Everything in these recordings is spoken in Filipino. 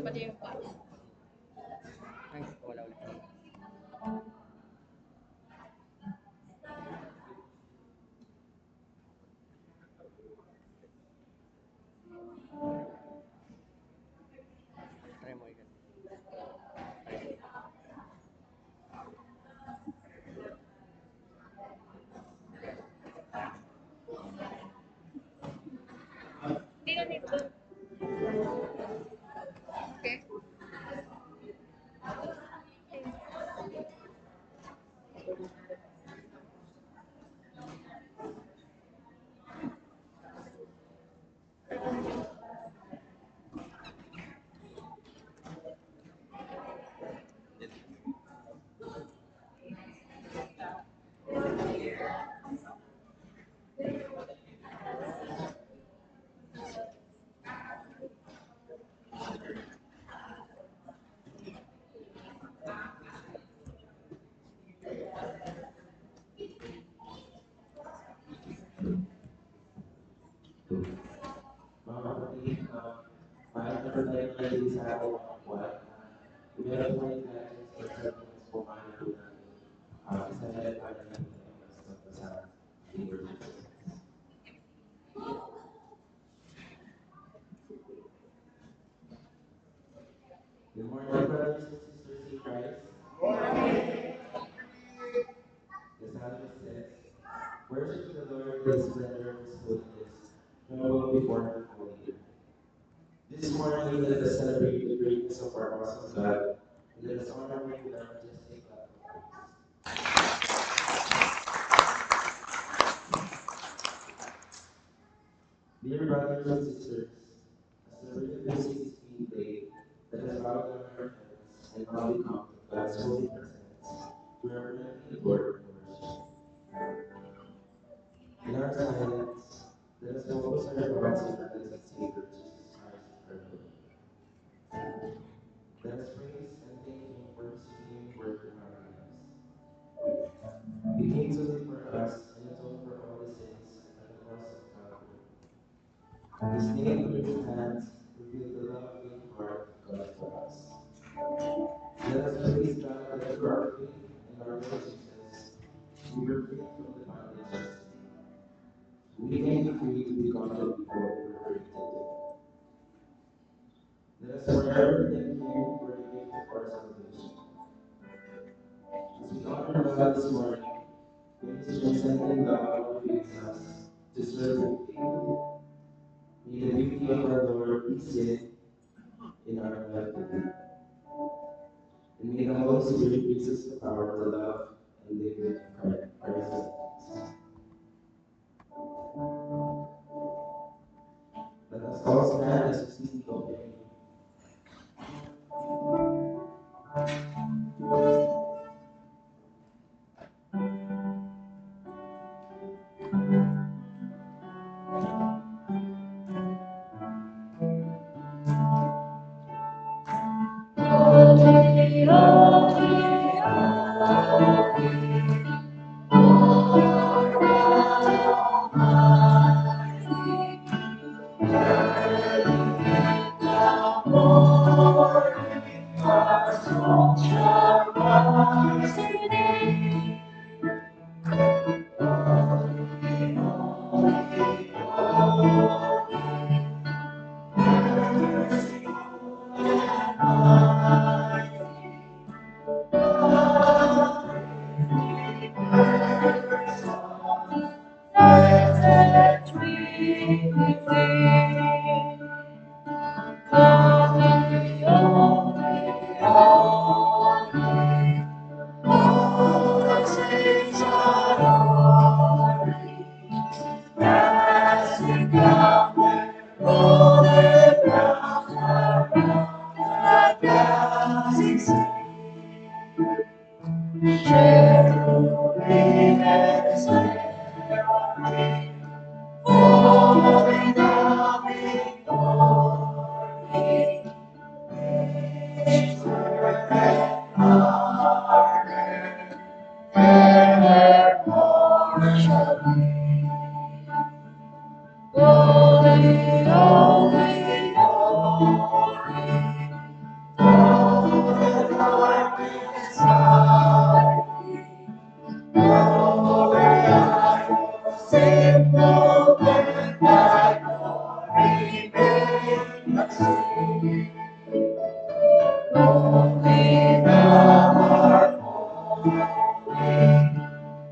Ay, wala ulit. Try mo ikat. Try. Mga kapatid, kahit meron tayong nalili sa ating mga buwan, kung meron po tayong guidance or sentiments po kaya po natin, isa na rin para natin sa Lord Jesus. Good morning, brothers and sisters in Christ. The psalmist says, worship the Lord in the splendor of His holiness, tremble before Him, holy. This morning, let us celebrate the greatness of our awesome God, and let us honor Him with our majestic clap of praise. Dear brothers and sisters, as the written music is being played, let us bow down our heads and humbly come to God's holy presence, where we reverently adore and worship. In our silence, let us focus our thoughts on our blessed Savior, Jesus Christ, our Lord. Let us praise and thank Him for His redeeming work in our lives. He came to live for us and atone for all the sins at the cross of Calvary. His nail-pierced hands reveal the love-filled heart of God for us. Let us praise God that through our faith in our Lord Jesus, we were freed from the bondage of sin. We can be free to become the people we were created to be. Let us forever thank Him for the gift of our salvation. As we honor God this morning, may His transcendent love motivates us to serve Him faithfully. May the beauty of our Lord be seen in our life today. And may the Holy Spirit give us the power to love and live in Christ's likeness. Let us all stand as we sing the opening.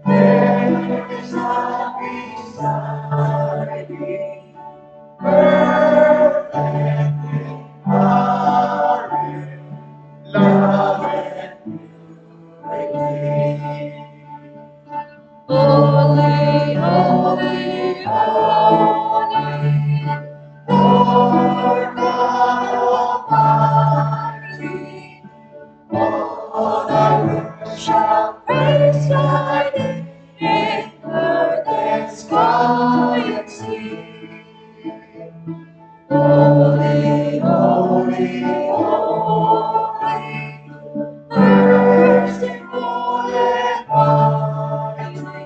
There's not beside thee, perfectly are in love and purity. Holy, holy, holy, Lord God Almighty. All thy works shall praise thy name in earth and sky and sea. Holy, holy, holy, merciful and mighty,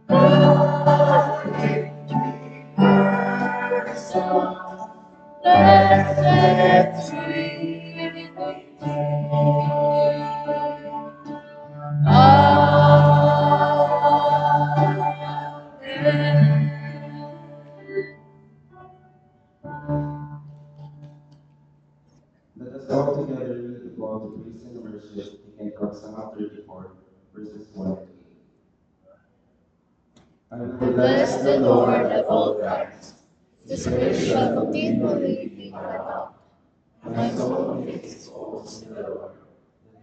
God in three persons, blessed Trinity. Amen. Let us all together read the call to praise and worship taken from Psalm 34, verses 1 to 8. I will bless the Lord at all times. His praise shall continually be in my mouth. My soul makes its boast in the Lord.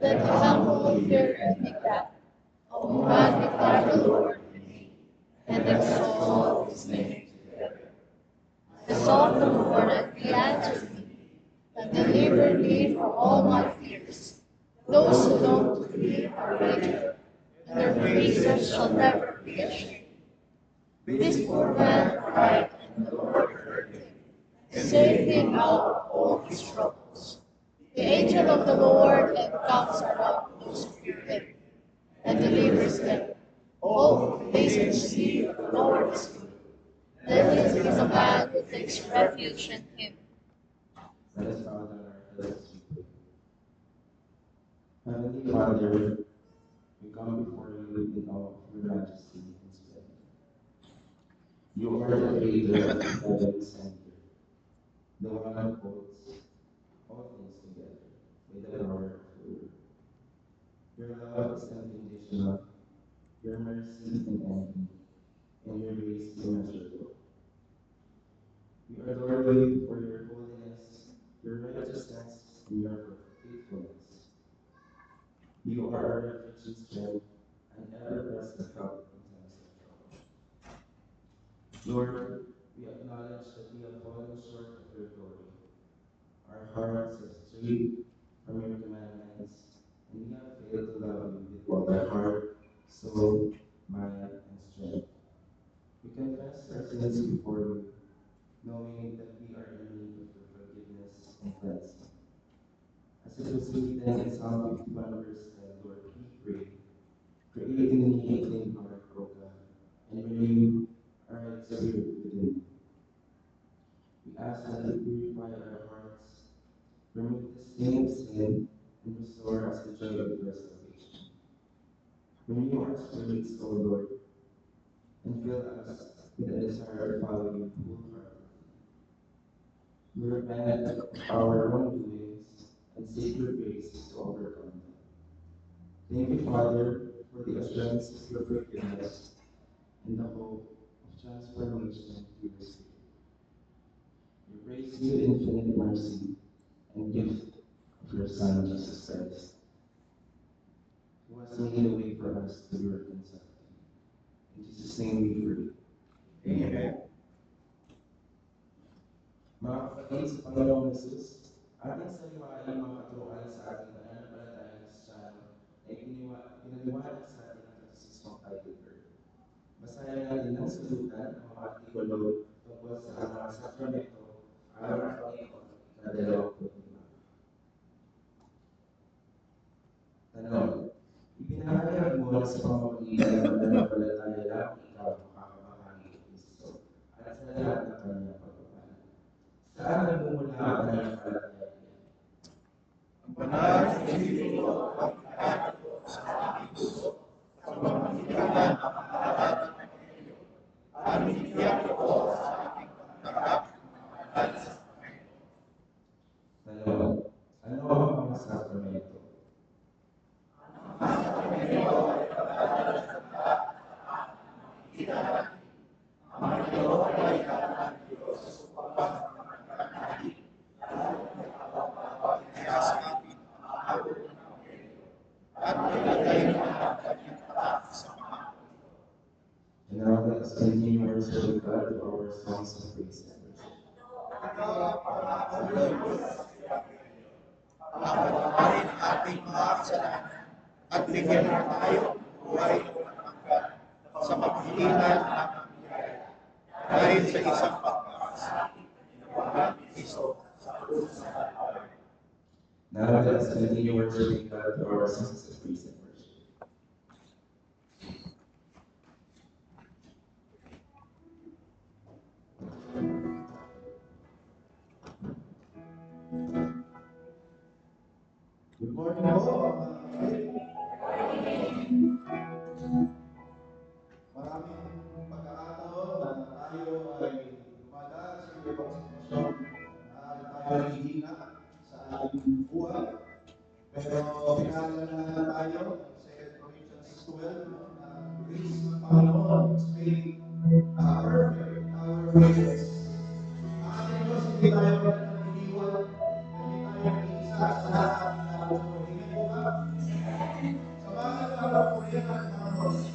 Let the humble hear and be glad. O magnify the Lord with me, and exalt his name together. I sought the Lord, and he answered me, and delivered me from all my fears. Those who look to him are radiant, and their faces shall never be ashamed. This poor man cried, and the Lord heard him, and saved him out of all his troubles. The angel of the Lord encamps around those who fear him, and delivers them. Oh, taste and see that the Lord is good. Blessed is the man who takes refuge in him. Let us bow down our heads as we pray. Heavenly Father, we come before you in all of your majesty and splendor. You are the creator of the heavens and the earth, the one who holds all things together by the power of your word. Your love is unconditional, your mercy unending, and your grace immeasurable. We adore you for your holiness, your righteousness, and your faithfulness. You are our refuge and strength, an ever-present help in times of trouble. Lord, we acknowledge that we have fallen short of your glory. Our hearts have strayed from your commandments, and we have failed to love you with all our heart, soul, mind, and strength. We confess our sins before you, knowing that we are in need of your forgiveness and cleansing. As it was written in Psalm 51, verse 10, Lord, we pray, create in me a clean heart, O God, and renew a right spirit within me. We ask that you purify our hearts, remove the stain of sin, and restore us the joy of your salvation. Renew our spirits, O Lord, and fill us with a desire to follow you wholeheartedly. We repent of our wrongdoings and seek your grace to overcome them. Thank you, Father, for the assurance of your forgiveness and the hope of transformation through your Spirit. We praise you, infinite mercy and gift of your Son, Jesus Christ, who has made a way for us to be reconciled. In Jesus' name we pray. Amen. Mga kapatid sa Panginoong Jesus, ating saliwain ang mga katuruan sa ating pananampalatayang Kristiyano na pinaliwanag sa atin ng Katekismong Heidelberg. Basahin natin ng salutan ang mga artikulo tungkol sa mga sakramento araw sa Panginoon, ika-25. Tanong, ipinahayag mo na sa pamamagitan ng pananampalataya lamang ikaw makakabahagi kay Kristo at sa lahat ng kanyang pagpapala. Saan nagmumula ang pananampalataya niya? Ang banal sa Espiritu ang ipinahayag ko sa aking puso sa pamamagitan ng pangalan ng Evangelyo at binigyan ko sa aking pagtanggap ng mga banal sa sakramento. Tanong, ano ang mga sakramento? us continue worshiping God with our songs of praise and worship. Pagpapalain ang ating mga kasalanan at bigyan mo tayo ng buhay na walang hanggan sa pamagitan ng biyaya. Dahil sa isang pagkakasakit, ginawa ni Kristo sa krus ng Kalbaryo. Now let us continue worshiping God with our songs of praise and worship. Good morning po, mga kapatid. Maraming pagkakataon na tayo ay dumadaan sa ibang sitwasyon na tayo hihina sa ating buhay. Pero pinaalala tayo sa 2 Corinthians 12 na grace ng Panginoon is made perfect in our weakness. Ang ating Diyos, hindi tayo pinaniniwan, hindi tayo nag-iisa sa lahat ng ating nabubuhay. Hindi po ba? Samahan na ang purihan ng Panginoon.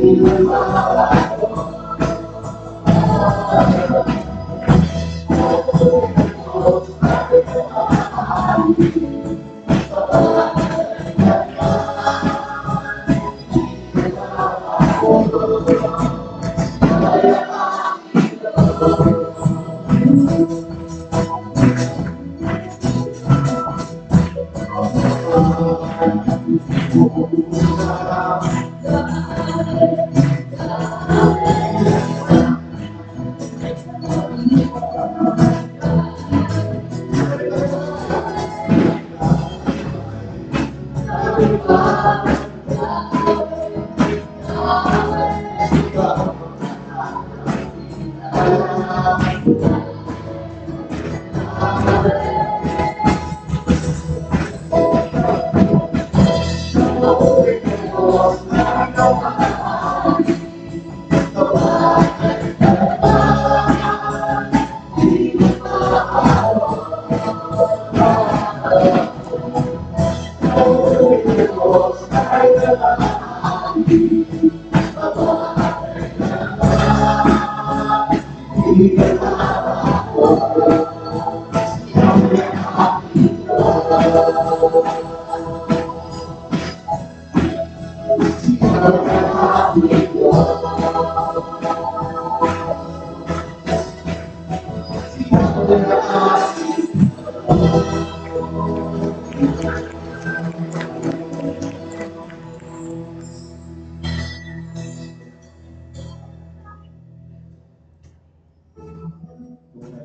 Tunay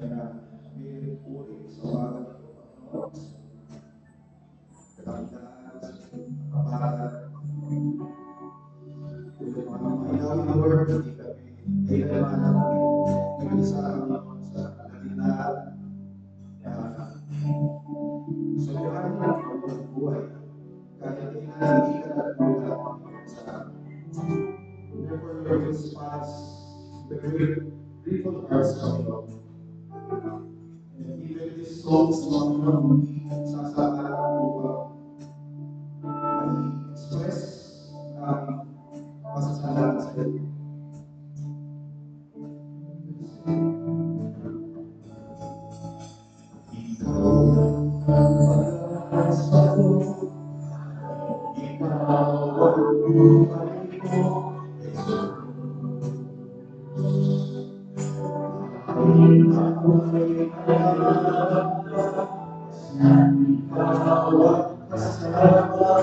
na may puri sa umaga nito, Panginoon. Katangian, kapalan, tulad mga mailawin, Lord, hindi kami kailanman nag-isa, Panginoon, sa kalinaan na sobrahan ng pagbuhat buhay. Kahit hindi ka nagbulat, Panginoon, sa amin. Therefore, Lord, response to the grateful hearts, Panginoon. And even these songs, Panginoon, hindi sasapat upang express ang pasasalamat sa iyo. Ikaw ang pag-asa ko, ikaw ang buhay ko, Jesus. Ako'y nalalaman, ikaw ang kasama.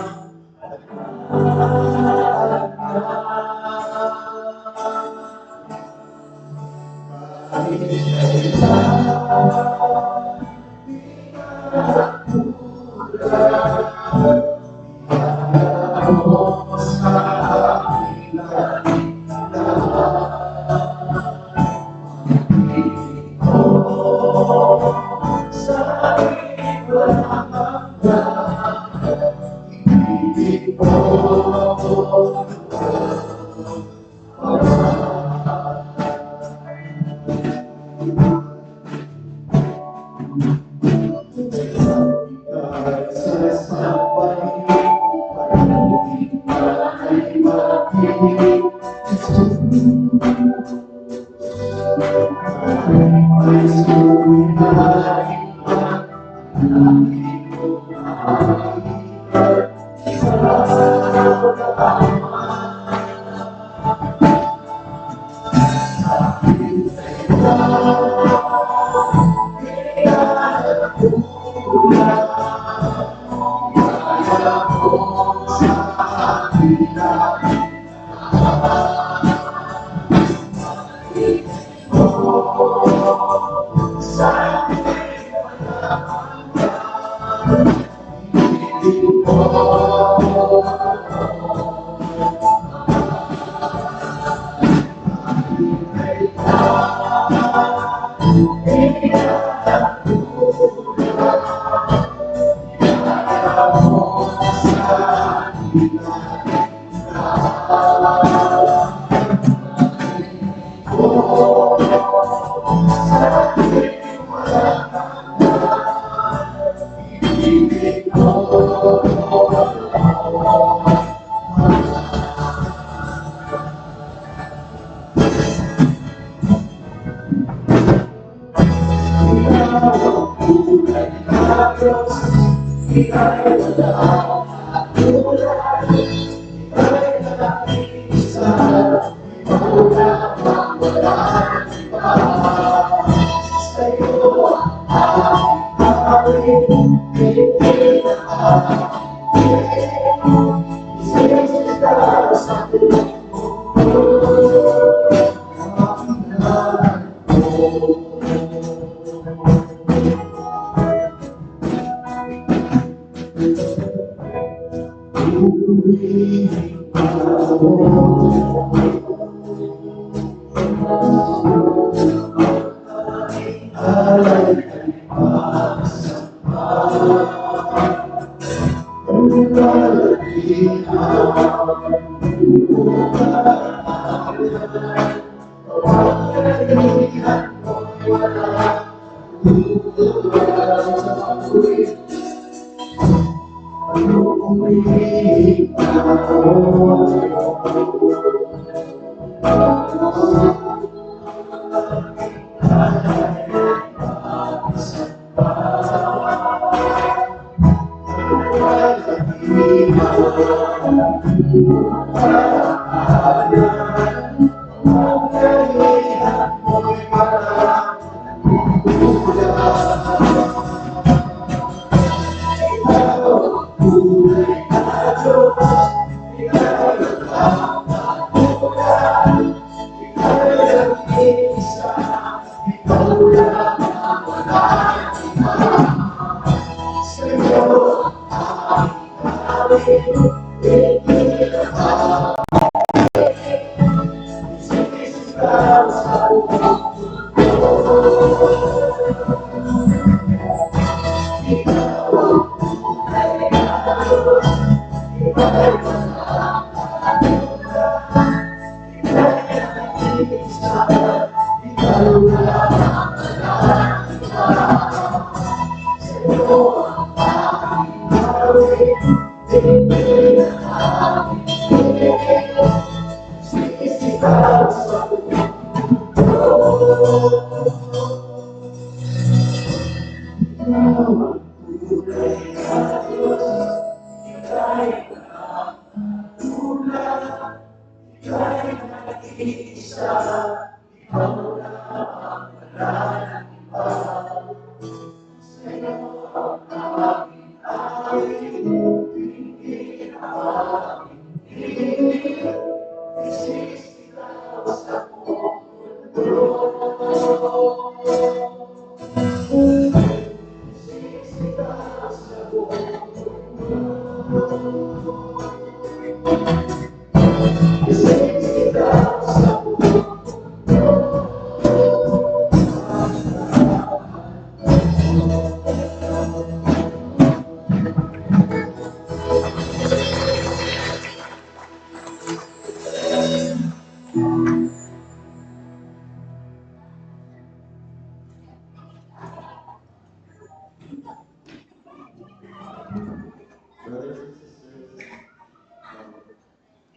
Brothers and sisters,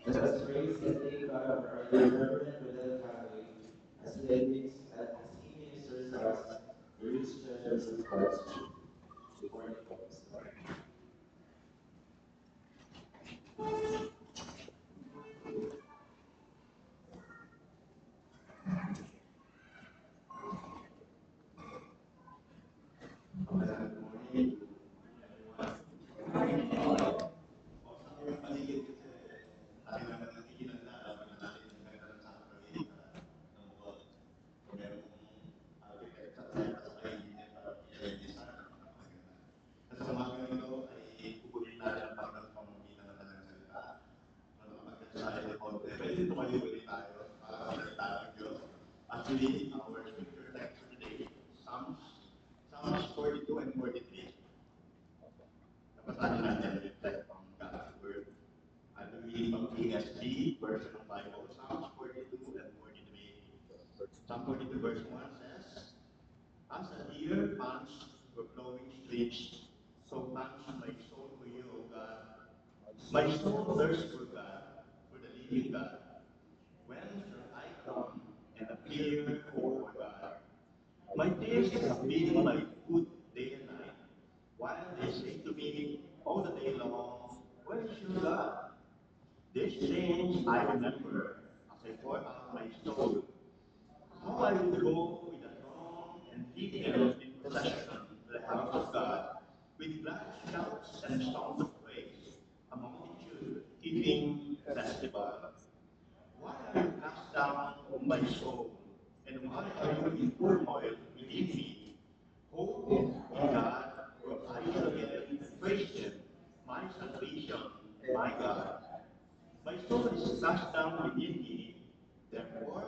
let us praise and thank God for our dear Reverend Rodel Cavoy as he ministers to us the rich treasures of God's truth. Good morning, Pastor. Magandang good morning to everyone. Kamusta po yung paligid kasi laki naman ng tigilan na alam naman natin yung ganda ng Santa Clarita ng Bohol. So meron pong architect sa site sa kainit para i-design ng napakaganda. At sa umaga nito ay kukunin natin ang pagkat pamamagitan ng kanyang salita. So nakapag-design ng konti. Pwede tumayo ulit tayo para sa salita ng Diyos. Actually, our scripture text for today, Psalms 42 and 43. Nabasahin natin yung text from God's Word. I'm reading from ESV version of Bible, Psalms 42 and 43. Psalm 42 verse 1 says, as a deer pants for flowing streams, so pants my soul for you, O God. My soul thirsts for God, for the living God. When shall I come and appear before God? My tears have been my food day and night, while they say to me, These things I remember as I pour out my soul. How I would go with the throng and lead them in procession to the house of God, with glad shouts and songs of praise, a multitude keeping festival. Why are you cast down, O my soul? And why are you in turmoil within me? Hope in God, for I shall yet praise Him, my salvation and my God. My soul is cast down within me. Therefore,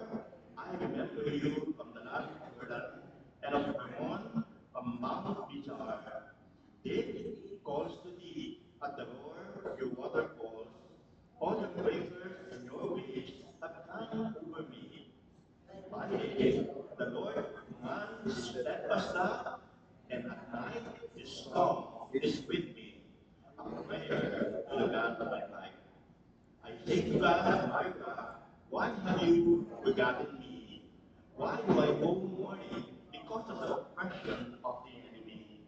I remember you from the land of Jordan and of Hermon from Mount Mizar. David calls to thee at the roar of your waterfalls. All your breakers and your waves have come over me. By day, the Lord commands his steadfast love, and at night his song is with me, a prayer to the God of my life. I say to God, my God, why have you forgotten me? Why do I go mourning because of the oppression of the enemy?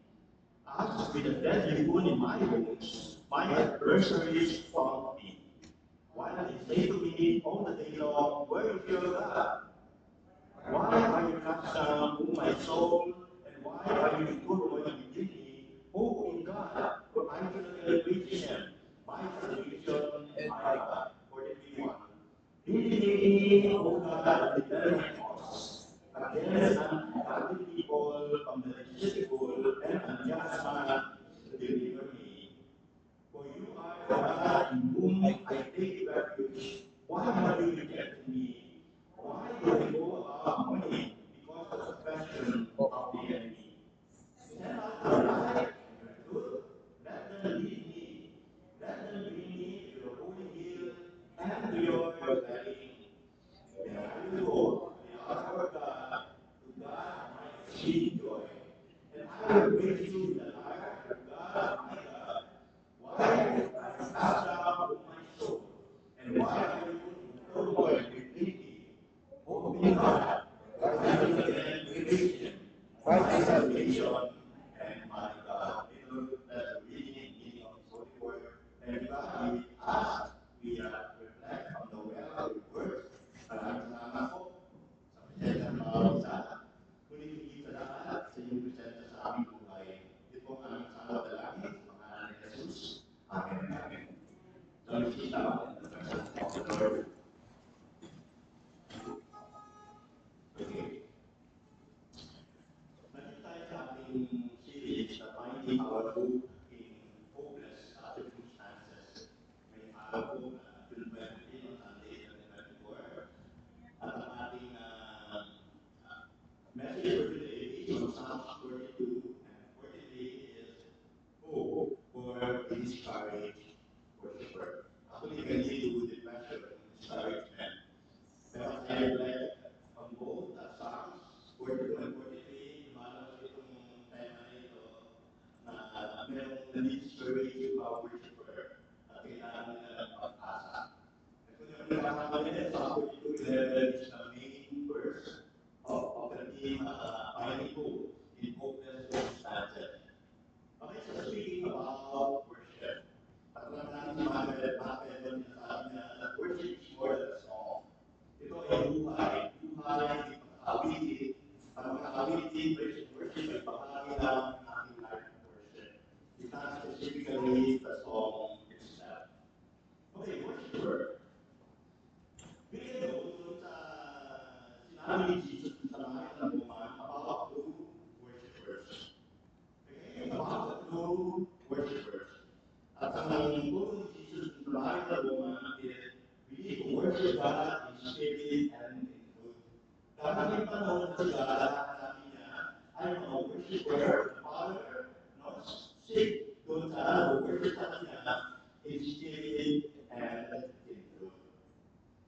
As with a deadly wound in my bones, my adversaries taunt me, while they say to me all the day long, where is your God? Why are you cast down, O my soul? And why are you in turmoil within me? Hope in God, for I shall yet praise Him, my salvation and my God. 43:1. Vindicate me, O God, and defend my cause against ungodly people from the deceitful and unjust man. Deliver me. For you are the God in whom I take refuge. Why have you rejected me? Why do I go about mourning because of the oppression of the enemy? Send out your light and your truth. Let them lead me. Let them bring me to your holy hill and to your dwelling. Then I will go to the altar of God, to God my exceeding joy. And I will praise you with the lyre, to God my God. Why are you cast down, O my soul? And why are you in turmoil within me? Hope in God, for I shall again praise Him, my salvation and my God. May the Lord bless the reading and meaning of His holy word. And God be with us. We reflect on the well of your word. Maraming salamat po sa presensya ng bawat isa. Ngunit higit sa lahat sa iyong presensya sa aming buhay. Ito po ang aming samot dalangin sa pangalan ni Jesus. Amen and amen. So let's sit down in the presence of the Lord. Okay. Nandito tayo sa ating series na Finding Our Hope in Hopeless Circumstances. May araw po na June 23 on Sunday, 2024. At ang ating message for today is on Psalms 42 and 43 is Hope for the Discouraged Worshiper. Actually, can lead to depression and discouragement. Pero as I reflect on both Psalms 42 and 43, lumalabas itong tema na ito na merong na-discourage yung mga worshiper at kailangan nila ng pag-asa. And kung yung nagkakamali nila, Psalm 42:11 is the main verse of the theme Finding Hope in Hopeless Circumstances. Okay, so speaking about worship, at alam natin si Margaret Matthew, sinasabi niya that worship is more than a song. Ito ay buhay, buhay, pag-awitin. Ang mga awitin, praise and worship ay bahagi lang ng ating life of worship. It's not specifically the song itself. Okay, worshiper. Bigyan mo dun sa sinabi ni Jesus sa langit ng buwan about true worshipers. Okay, about the true worshipers. At ang turo ni Jesus sa langit ng buwan is we need to worship God in spirit and in truth. Darating panahon na sila, sabi niya, ay mga worshiper of the Father, no? Seek doon sa worship natin niya in spirit and in truth.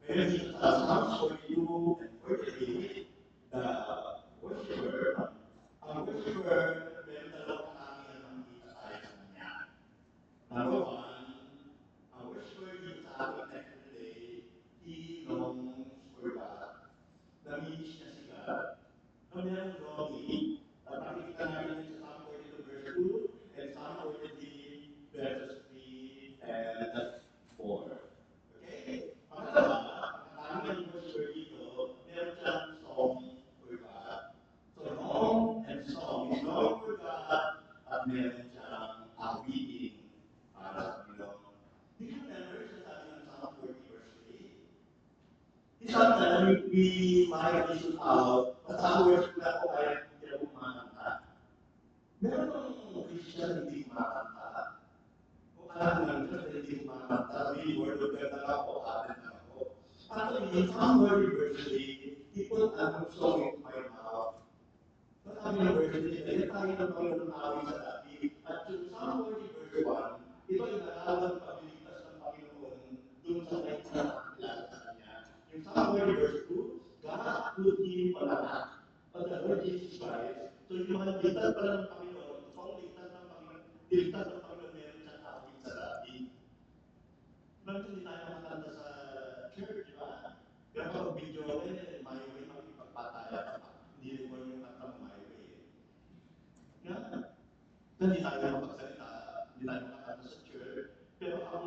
Ngayon dito sa Psalms 42 and 48, the worshiper, ang worshiper, meron dalawang katangian na makita tayo sa kanya. Number one, ang worshiper dito sa ating text today, he longs for God. Namiss niya si God. No, meron longing. At makikita natin sa Psalm 42 verse 2 and Psalm 43 verses 3 and 4. Okay? we might issue out, at sa worship na po kahit hindi ako kumakanta. Meron bang Christian na hindi kumakanta? O alam ng church na hindi kumakanta, sabi, word of God lang ako, atin lang ako. Actually, some worship virtually, people ang song into my mouth. Sabi ng verse 3, naging tayo ng Panginoon awit sa dati. At yung Psalm 40 verse 1, ito ay nakawan pabilitas ng Panginoon dun sa kahit na nakakilala sa Kanya. Yung Psalm 40 verse 2, God put him on the map of the Lord Jesus Christ. So yung mga ligtas pala ng Panginoon, totoong ligtas ng Panginoon meron siyang awit sa dati. Bakit hindi tayo makakanta sa church, di ba? Pero kapag video eh, my way, makikipagpataya. Hindi rin mo yung kantang my way. Hindi tayo makapagsalita, hindi tayo makakanta sa church. Pero ang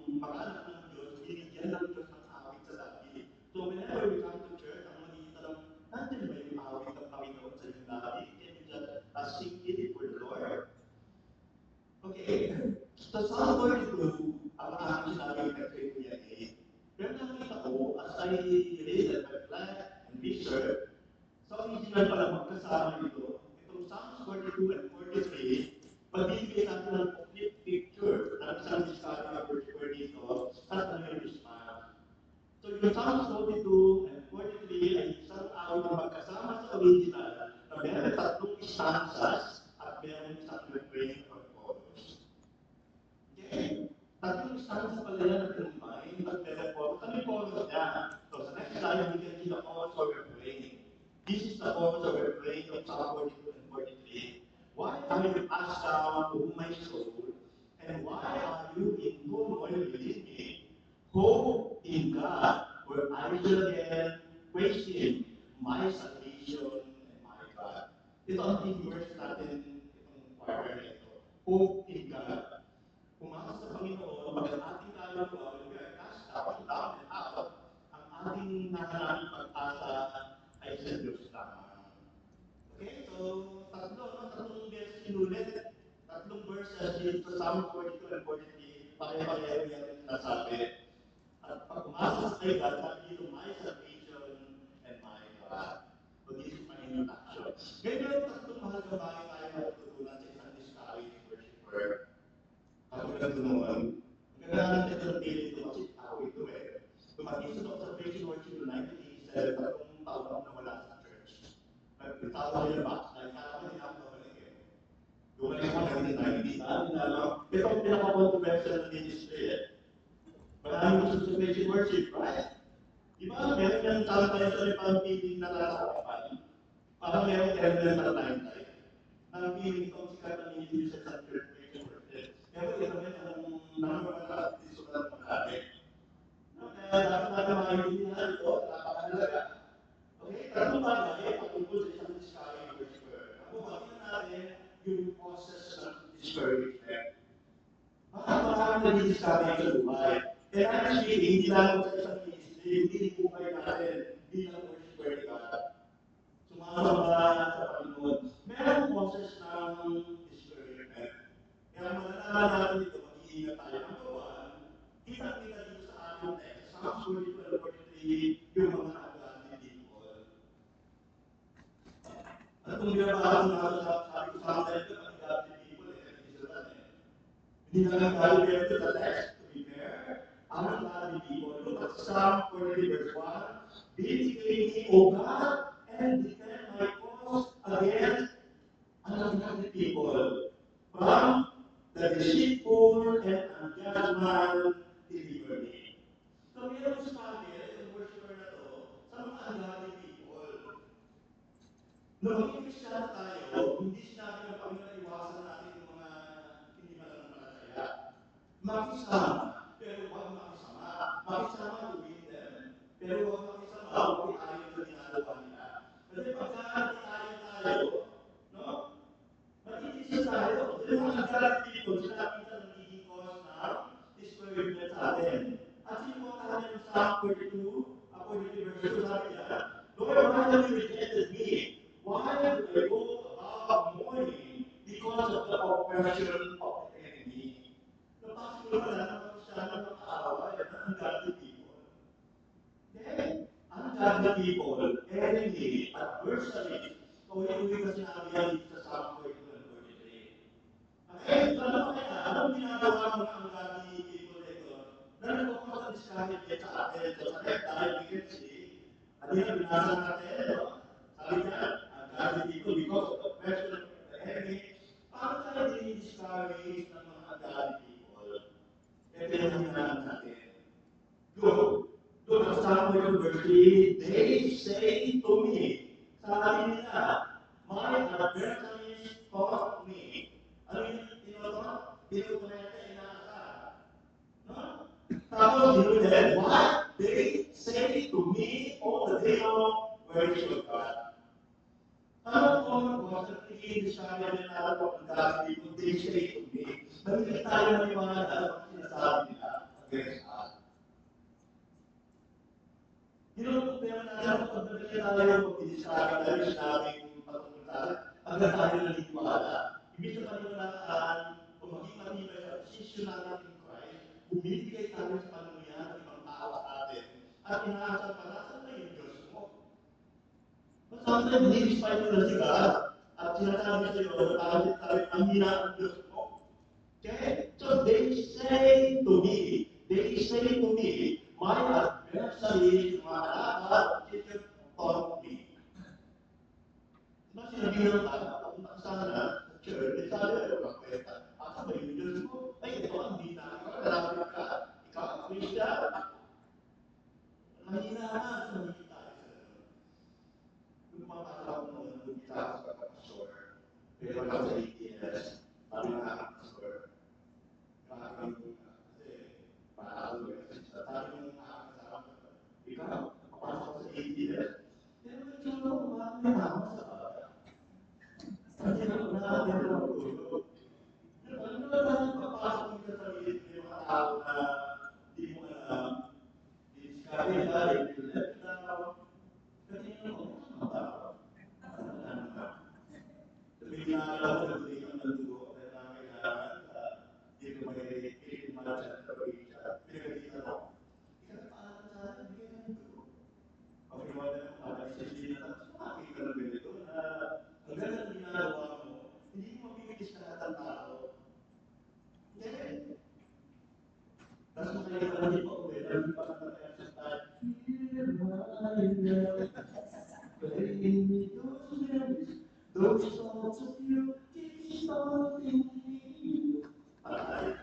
mga anak ng Diyos, binigyan ng Diyos ng awit sa dati. So whenever we come to church, ang makikita lang, natin ba yung awit ng Panginoon sa yung dati? Can we just sing it for the Lord? Okay. So Psalm 42, ang aking sinabi ng kay Kuya A. Pero nakita ko, as I read and reflect and research, so original pala magkasama ito. Itong Psalms 42 and 43, pagbibigay natin ng complete picture ng isang discussion ng worshiper dito at ano yung Ismael. So yung Psalms 42 and 43 ay isang awit na magkasama sa original na meron tatlong stanzas at meron isang refrain or chorus. Okay? Tatlong stanzas pala yan na combine at meron chorus. Ano yung chorus niya? So sa next slide, we can see the chorus or refrain. This is the chorus of refrain of Psalm 42 and 43. Why are you cast down, O my soul? And why are you in turmoil within me? Hope in God, where I will again praise Him, my salvation and my God. Ito ang team verse natin itong quarter na ito. Hope in God. Umasa sa Panginoon, pag ang ating kaluluwa, when we are cast down and out, ang ating nahanapin pag-asa ay sa Diyos lamang. Okay, so tatlong beses inulit, tatlong verses dito sa Psalm 42 and 43, pare-pareho yan nasabi. At pag umasa sa kay God, sabi dito, my salvation and my God. So this is my introduction. Ngayon, tatlong mahalagang bagay tayo matutunan sa isang discouraged worshiper. Kapag nagtunuan, magandang ito ng pili ito kasi tao ito eh. Tumating sa observation worship noong 1987, tatlong taon na wala sa church. Nagtawag nila backslide, kaya ko din ako babalik eh. Bumalik ako 1990, dahil na lang, ito ang pinaka-controversial na ministry eh. Maraming observation worship, right? Diba, meron yung tawag tayo sa ibang piling na nasa parang meron elemental line tayo. Nang piling itong sikat ng individual sa observation worship. Pero ito rin ang number one na isulat ng marami. Kaya dapat natin maintindihan ito, napakahalaga. Okay, tatlong bagay patungkol sa isang discouraged worshiper. Ako, makita natin yung process ng discouragement. Bakit marami nag-discourage sa buhay? And actually, hindi lang sa isang ministry, hindi buhay natin bilang worshiper ni God. Sumasamba sa Panginoon. Merong process ng discouragement. Kaya malalaman natin ito, mag-iingat tayo. Number one, kita-kita dito sa ating text, Psalms 42 and 43, yung mga ungodly people. At kung binabasa natin sabi ko sa atin, ito, ungodly people, hindi sila eh. Hindi na lang tayo pwede sa text, to be fair, ungodly people. Look at Psalm 43 verse 1, vindicate me, O God, and defend my cause against ungodly people. From the deceitful and unjust man, deliver me. So, meron struggle, yung worshiper na to, sa mga ungodly people. Nung maging Kristyano tayo, hindi sinabi ng Panginoon iwasan natin yung mga hindi mananampalataya. Makisama, pero huwag makisama. Makisama to win them, pero huwag makisama, huwag iayon sa ginagawa nila. Kasi pagka iayon tayo, no? Matitiis tayo. Yung mga ungodly people, sila minsan nagiging cause ng discouragement sa atin. At sinuwakahan niya ng Psalm 42, according to verse 2, sabi niya, Lord, why have you rejected me? Why do I go about mourning because of the oppression of the enemy? Napasok naman ang mga Kristiyano ng kaaway ng ungodly people. Then, ungodly godly people, enemy, adversary. So yung kasi sinabi yan dito sa Psalm 42:43. Okay, alam mo kaya, anong ginagawa ng mga godly people dito? Nalagok sa discarded din sa atin. So sa next time, we can see, kanina binasa natin, no? Sabi niya, godly people, because of the pressure of the enemy, paano tayo dinidiscourage ng mga godly people? Ito yung hinahanap natin. Look at Psalm 42:3, they say to me, sabi nila, my adversaries fought me. Ano yung tinutunete, inaasahan? No? Tapos dinulit, what they say to me all the day long, where is your God? Ano po ang cosa na i-discover nila ang godly people, they say to me, hindi tayo maniwala sa sinasabi nila against us. Yung problema natin, pag nabili tayo mag-discover tayo sinabing patungkol tayo, agad tayo naniniwala. Ibig sa paniwalaan, kung maging matibay ang posisyon natin in Christ, bumibigay tayo sa panunuyan ng ibang tao sa atin, at inaasal pa natin na yung Diyos mo. Masama tayo, hindi-despite mo na si God, at sinasabi sa iyo, nakakit tayo, ang hina ang Diyos mo. Okay? So they say to me, my adversary, mga kalaban, should taught me. Diba sinabi ng tao, kung nakasama na sa church, sabi ko, kapweta, asa ba yung Diyos mo? Ay, ito ang bina, marami ka, ikaw ang Christian. Mahina naman, sumigit tayo sa ganun. Kung mapasok ako noon, bumita ako sa pastor, pero ako sa ATS, sabi na ako pastor, kasi paano yun? Sabi ng nakakasama ko, ikaw, papasok sa ATS, pero may tsura ko, may tama sa baga. Kasi nakakasama ko tulog. Alam mo na papasok mo sa sarili ng mga tao na hindi mo alam, discover ka, i-let down. Kasi yun ako, ano ba? Ano naman? Sabi na alam ko, nagtuloy ang nagtugo, kaya na kailangan dito may malachat na pag-iisa. Pinagalitan ako. Ikaw paalam sa akin, bigyan ng dugo. Ang ginawa na ng mga isasili na tapos makakita ng ganito na ang ganda ng ginagawa mo, hindi mo mapipigis na lahat ng tao. Hindi. Tapos makikita na din ako, lagi pa ka na kaya sa tayo. Hear my love, playing me those memories, those thoughts of you, keep starting me. Alright.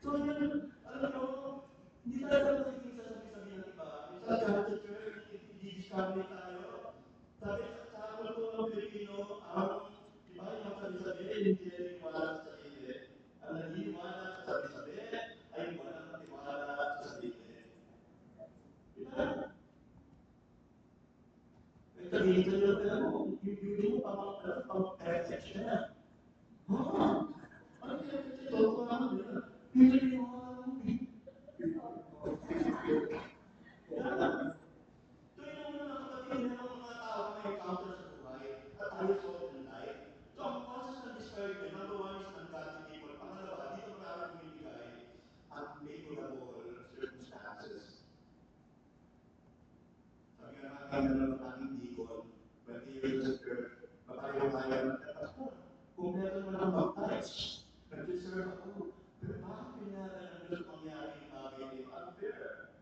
So yun, alam mo, hindi tayo nagiging sasabi-sabi ng iba. Minsan kahit sa church, i-discover tayo. Sabi sa kultura ng Pilipino, di ba yung sabi-sabi, hindi naniniwala sa sarili. Ang naniniwala sa sabi-sabi, ay walang naniwala sa sarili. Di ba? May sabihin sa iyo, alam mo, yung pang-perfect siya. Ano kaya ito? Ano yun? Pili mo mga tuwing una na kapatid ng mga tao na may encounter sa buhay at tayo sa in life. So ang process ng discouragement, number one is ungodly people. Pangalawa, dito marami bumibigay unfavorable circumstances. Sabi nga namin ng ating deacon, 20 years of church, mapayaw-ayaw na kapatid. Kung meron mo ng baptize, nag-deserve ako. Pero bakit pinala ng Diyos mangyari yung bagay na yung unfair?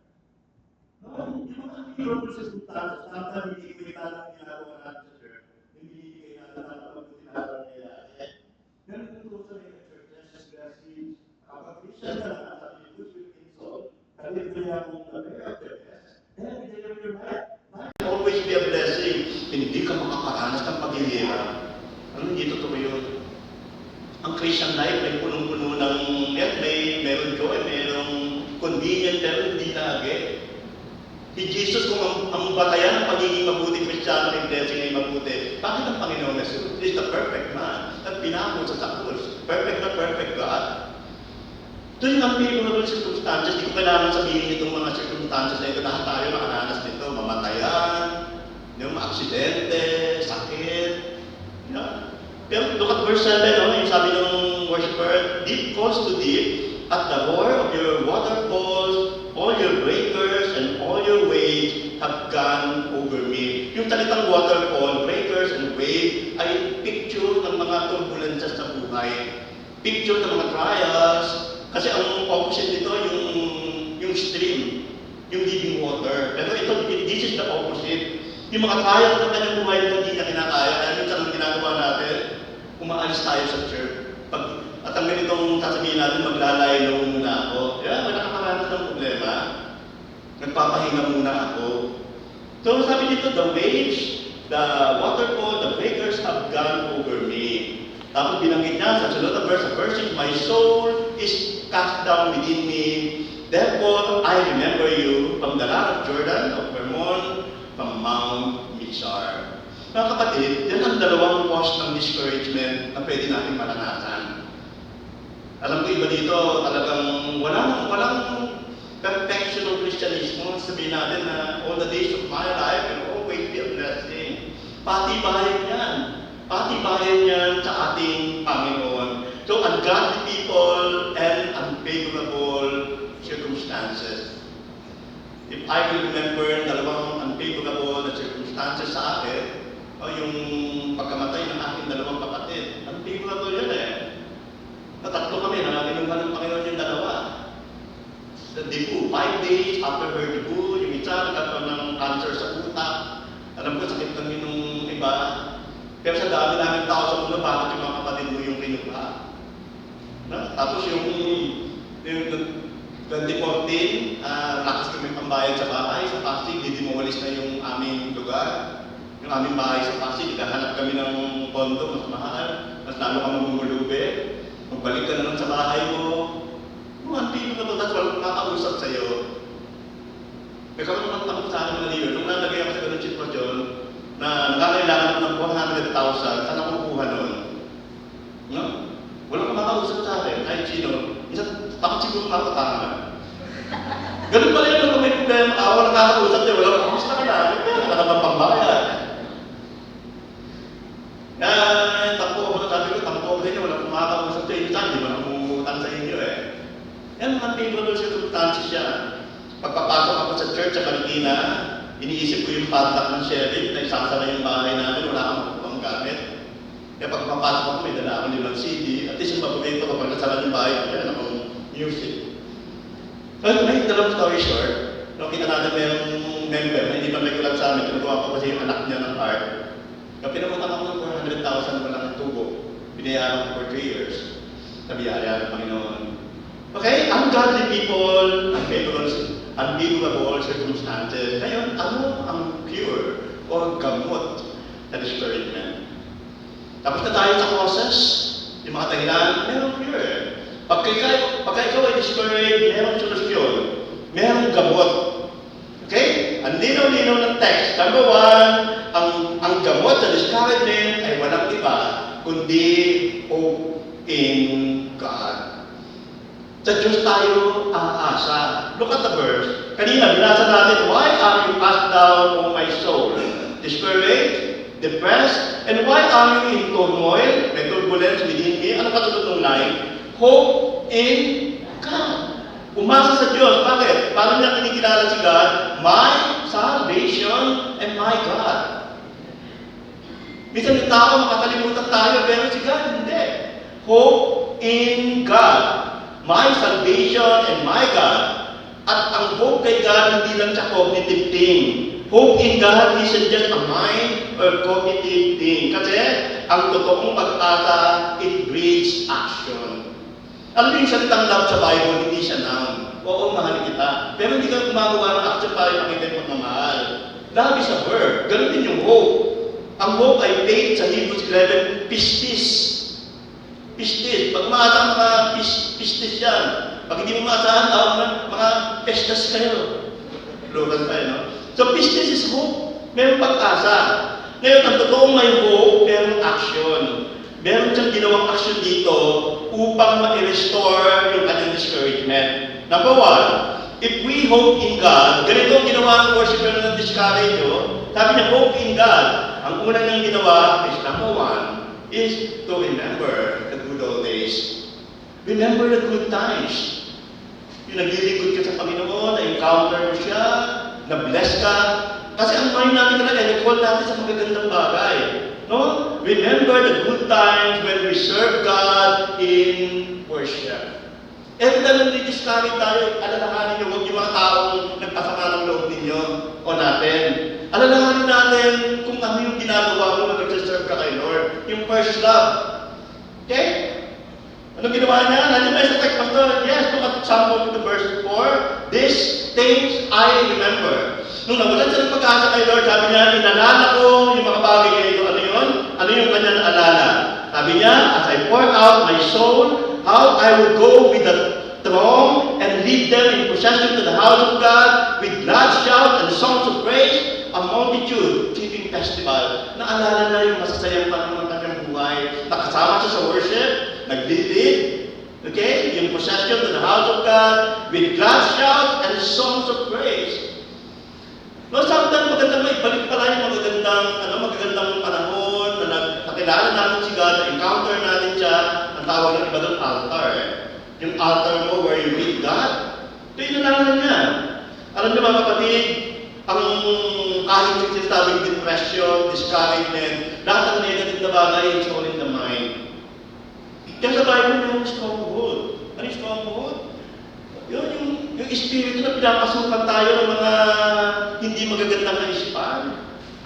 No, yung mga unfavorable circumstances, dapat hindi ko itanong ginagawa natin sa church. Yung binibigay natin ang pagbuti natin ang nangyayari. Ganun yung tuso ng churches, blessings. Kapag Christian ka na, sabi ni Bruce Wilkinson, kasi kaya kung na-bear of the best, every day of your life, always be a blessing. Hindi ka makakaranas ng paghihirap. Ano, hindi totoo yun. Ang Christian life ay punong-puno ng meron joy, merong convenient, pero hindi lagi. Si Jesus, kung ang batayan ng pagiging mabuting Kristiyano ay blessing ay mabuti, bakit ang Panginoon Jesus is the perfect man at pinako sa krus? Perfect na perfect God. Ito yung unfavorable circumstances. Hindi ko kailangan sabihin itong mga circumstances na ito. Lahat tayo nakaranas nito. Mamatayan, yung aksidente, sakit. Pero look at verse 7, yung sabi ng worshiper, deep calls to deep, at the roar of your waterfalls, all your breakers and all your waves salitang waterfall, breakers, and wave ay picture ng mga turbulences sa buhay. Picture ng mga trials. Kasi ang opposite nito yung stream, yung living water. Pero ito, this is the opposite. Yung mga trials ng kanyang buhay na hindi niya kinakaya, kaya minsan ang ginagawa natin, umaalis tayo sa church. At ang ganitong sasabihin natin, maglalaylo muna ako. Wala nakakaranas ng problema. Nagpapahinga muna ako. So sabi dito, the waves, the waterfall, the breakers have gone over me. Tapos binanggit niya sa sunod na verse, my soul is cast down within me. Therefore, I remember you from the land of Jordan, of Vermont, from Mount Mizar. Mga kapatid, yan ang dalawang cause ng discouragement na pwede natin maranasan. Alam ko iba dito, talagang walang perfection ng Christianismo. Sabihin natin na all the days of my life will always be a blessing. Patibayan yan. Patibayan yan sa ating Panginoon. So, ungodly people and unfavorable circumstances. If I will remember dalawang unfavorable na circumstances sa akin, yung pagkamatay ng aking dalawang kapatid, unfavorable yun eh. Natatlo kami, nangakinuha ng Panginoon yung dalawa. Sa debu, 5 days after her debu, yung isa nagkaroon ng cancer sa utak. Alam ko, sakit kami nung iba. Pero sa dami namin tao sa mundo, bakit yung mga kapatid mo yung kinuha? Tapos yung 2014, lakas kami pambayad sa bahay, sa Pasig, didemolis na yung aming lugar. Yung aming bahay sa Pasig, naghahanap kami ng pondo, mas mahal, mas lalo ka mamumulubi. Magbalik ka naman sa bahay mo. Ang pino na ba, tapos walang makakausap sa'yo. Nagkaroon naman takot sa akin ng leader. Nung nalagay ako sa ganun sitwasyon, na nakakailangan ng 400,000, saan ako kukuha nun? No? Walang makakausap sa akin, kahit sino. Isa, takot siguro makakatanga. Ganun pala yun, kung may problema ako, nakakausap sa'yo, walang kamusta ka na. Wala ka naman pangbayad. Tampo ako na sabi ko, tampo ako sa inyo, walang makakausap sa'yo. Saan, di ba namumutang sa inyo eh. Yan mga favorable circumstances yan. Pagpapasok ako sa church sa Marikina, iniisip ko yung padlock ng sheriff na isasara yung bahay namin, wala akong makukuhang gamit. Kaya pagpapasok ako, may dala akong limang CD, at least yung paborito ko, pag nasara yung bahay ko, yan akong music. So, may dalawang story short, nung kita natin mayroong member na hindi pa may kulat sa amin, tinutuwa ko kasi yung anak niya ng art. Kaya pinamunta ako ng 400,000 walang tubo. Binayaran ko for 3 years. Nabiyaya ng Panginoon. Okay, ungodly people, unfavorable circumstances. Ngayon, ano ang cure o gamot na discouragement? Tapos na tayo sa causes, yung mga dahilan, merong cure. Pagka ikaw ay discouraged, merong solusyon, merong gamot. Okay? Ang linaw-linaw ng text. Number 1, ang gamot sa discouragement ay walang iba, kundi hope in God. Sa Diyos tayo aasa. Look at the verse. Kanina, binasa natin, why are you cast down, O my soul? Discouraged, depressed, and why are you in turmoil? May turbulence within me. Ano kasunod ng line? Hope in God. Umasa sa Diyos. Bakit? Paano niya kinikilala si God? My salvation and my God. Minsan yung tao, makakalimutan tayo, pero si God hindi. Hope in God. My salvation and my God. At ang hope kay God, hindi lang sa cognitive thing. Hope in God isn't just a mind or cognitive thing. Kasi ang totoong pag-asa, it breeds action. Alam mo yung salitang love sa Bible, hindi siya noun. Oo, mahal kita. Pero hindi ka gumagawa ng action para makita yung pagmamahal. Love is a verb. Ganun din yung hope. Ang hope ay faith sa Hebrews 11, pistis. Pistis. Pag umaasa ang mga pistis yan. Pag hindi mo maasahan, mga pestas kayo. Plural tayo, no? So, pistis is hope. Merong pag-asa. Ngayon, ang totoong may hope, merong action. Meron siyang ginawang action dito upang ma-restore yung kanyang discouragement. Number 1, if we hope in God, ganito ang ginawa ng worshiper ng discourage nyo. Sabi niya, hope in God. Ang unang niyang ginawa is, number 1, is to remember the good old days. Remember the good times. Yung naglilingkod ka sa Panginoon, na-encounter mo siya, na-bless ka, Kasi ang mind natin talaga, i-call natin sa magagandang bagay. No? Remember the good times when we serve God in worship. Every time na discourage tayo, alalahanin niyo, huwag yung mga taong nagpasama ng loob ninyo o natin. Alalahanin natin kung ano yung ginagawa mo na nag-serve ka kay Lord. Yung first love. Okay? Ano ginawa niya? Nandiyan tayo sa text, Pastor. Yes, look at Psalm 42 verse 4. These things I remember. Nung nawalan siya ng pag-asa kay Lord, sabi niya, inalala ko yung mga bagay ngayon. Ano yun? Ano yung kanya naalala? Sabi niya, as I pour out my soul, how I will go with the throng and lead them in procession to the house of God with glad shout and songs of praise, a multitude keeping festival. Naalala na yung masasayang panahon ng kanyang buhay. Nakasama siya sa worship, nag-lead, okay, yung procession to the house of God with glad shout and songs of praise. No, sometimes magandang maibalik pala yung magagandang panahon na nakilala natin si God, na-encounter natin siya, ang tawag ng iba doon, altar. Yung altar mo where you meet God, ito yung nalaman niya. Alam niyo mga kapatid, ang kahit yung sinasabing depression, discouragement, lahat ng negative na bagay is all in the mind. Kaya sa Bible may yung stronghold. Ano yung stronghold? Yun yung espiritu na pinapasukan tayo ng mga hindi magagandang kaisipan.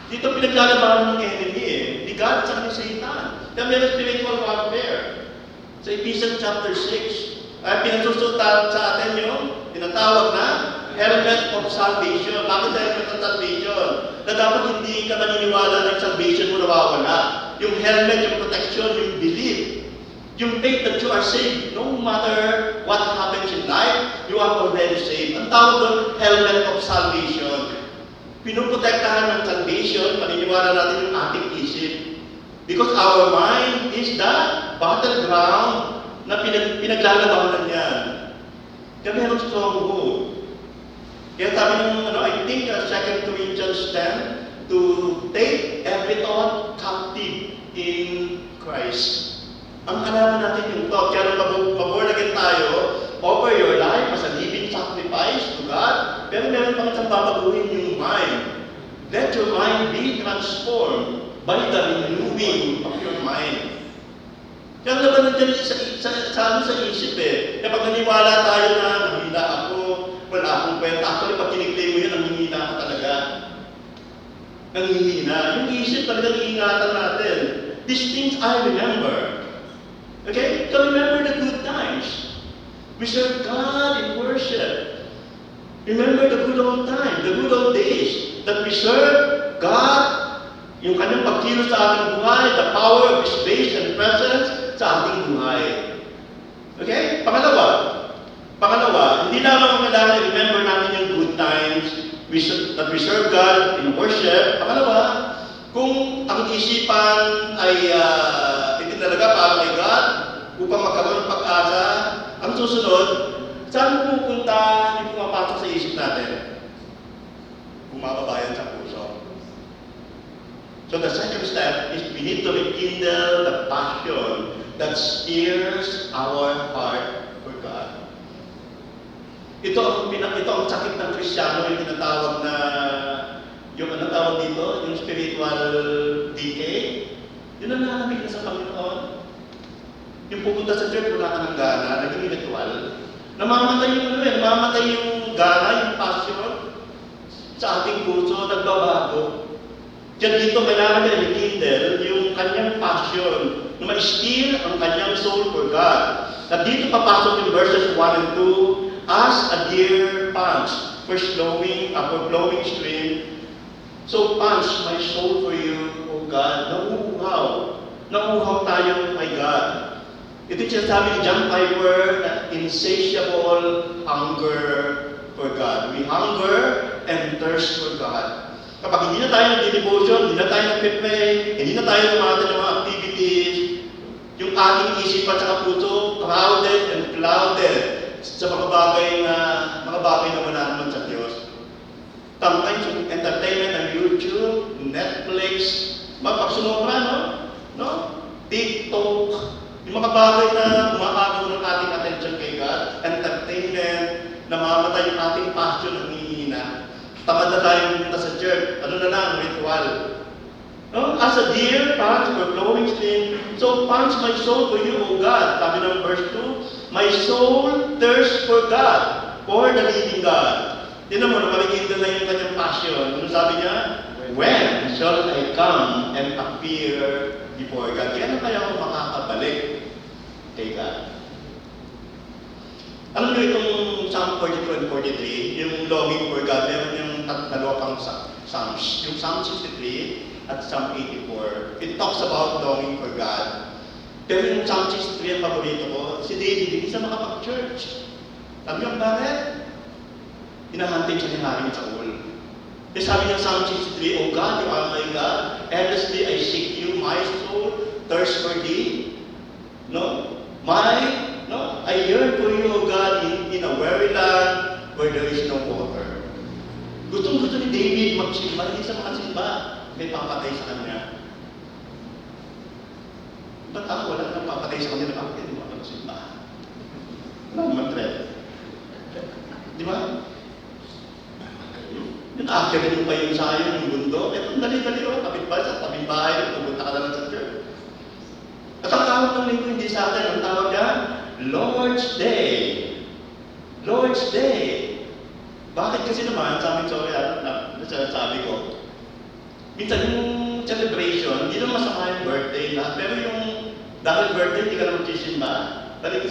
Dito pinaglalabanan ng enemy ni God sa kanyang Satan. Kaya may spiritual warfare. Sa Ephesians chapter 6, ay pinasusutan sa atin yung tinatawag na helmet of salvation. Bakit helmet of salvation? Na dapat hindi ka maniniwala na yung salvation mo nawawala. Yung helmet, yung protection, yung belief. Yung faith that you are saved, no matter what happens in life, you are already saved. Ang tawag doon, helmet of salvation. Pinuprotektahan ng salvation, paniniwala natin yung ating isip. Because our mind is the battleground na pinaglalabanan yan. Kaya meron stronghold. Kaya sabi ng, I think 2 Corinthians 10, to take every thought captive in Christ. Ang alaman natin yung thought, kaya nung maborn again tayo, offer your life as a living sacrifice to God, pero meron pang isang babaguhin yung mind. Let your mind be transformed by the renewing of your mind. Kaya naman nandiyan sa isip Kaya pag naniwala tayo na nanghina ako, wala akong kwenta. Actually, pag kiniklay mo yun, nanghihina ka talaga. Nanghihina. Yung isip talagang iingatan natin. These things I remember. Okay? So remember the good times. We serve God in worship. Remember the good old times, the good old days that we serve God, yung kanyang pagkilos sa ating buhay, the power of His grace and presence sa ating buhay. Okay? Pangalawa, hindi lamang kailangan remember natin yung good times that we serve God in worship. Pangalawa, kung ang isipan ay itinalaga para kay God, upang magkaroon ng pag-asa, ang susunod, saan pupunta yung pumapasok sa isip natin? Bumababayan sa puso. So the second step is we need to rekindle the passion that steers our heart for God. Ito ang sakit ng Kristiyano, yung tinatawag na, yung ano tawag dito, yung spiritual decay. Yun ang nakamig na sa Panginoon. Yung pupunta sa church, wala ka ng gana, naging ritual. Namamatay yung gana, yung passion sa ating puso, nagbabago. Diyan dito, kailangan niya rekindle yung kanyang passion na ma-steer ang kanyang soul for God. At dito papasok yung verses 1 and 2, as a deer pants for flowing stream, so pants my soul for you, O God. Nauuhaw tayo kay God. Ito yung sinasabi ni John Piper na insatiable hunger for God. We hunger and thirst for God. Kapag hindi na tayo nag-devotion, hindi na tayo nag-pray, hindi na tayo lumatan ng mga activities, yung ating isipan sa puso, crowded and clouded sa mga bagay na wala naman sa Diyos. Sometimes yung entertainment ng YouTube, Netflix, mapagsunobra, no? TikTok, yung mga bagay na umaagaw ng ating attention kay God, entertainment, namamatay yung ating passion ng hihina. Tamad na tayong pumunta sa church. Ano na lang, ritual. No? As a deer pants for flowing stream, so pants my soul for you, O God. Sabi ng verse 2, my soul thirsts for God, for the living God. Tinan mo, nakikita na yung kanyang passion. Ano sabi niya? When shall I come and appear before God? Kaya kaya ako makakabalik kay God? Alam niyo itong Psalm 42 and 43, yung longing for God, meron yung dalawa pang Psalms. Yung Psalm 63 at Psalm 84. It talks about longing for God. Pero yung Psalm 63 ang paborito ko, si David, hindi siya makapag-church. Alam niyo bakit? Hinahantay siya ni Haring Saul. Kasi sabi niya Psalm 63, O God, you are my God. Endlessly I seek you, my soul thirsts for thee. No? I yearn for you, O God, in a weary land where there is no water. Gustong-gusto ni David magsimba, hindi siya makasimba. May papatay sa kanya. Ba't ako wala nang papatay sa kanya na bakit hindi makapagsimba? Wala naman threat. Di ba? Yung after yung pa yung sayo, yung bundok, itong dali-dali o, tabing bahay, pumunta ka na lang sa church. At ang tawag ng linggo hindi sa akin, ang tawag yan, Lord's Day. Lord's Day. Bakit kasi naman, sa amin, sabi ko, minsan yung celebration, hindi naman masama yung birthday na, pero yung dahil birthday, hindi ka na magsisimba. Balik,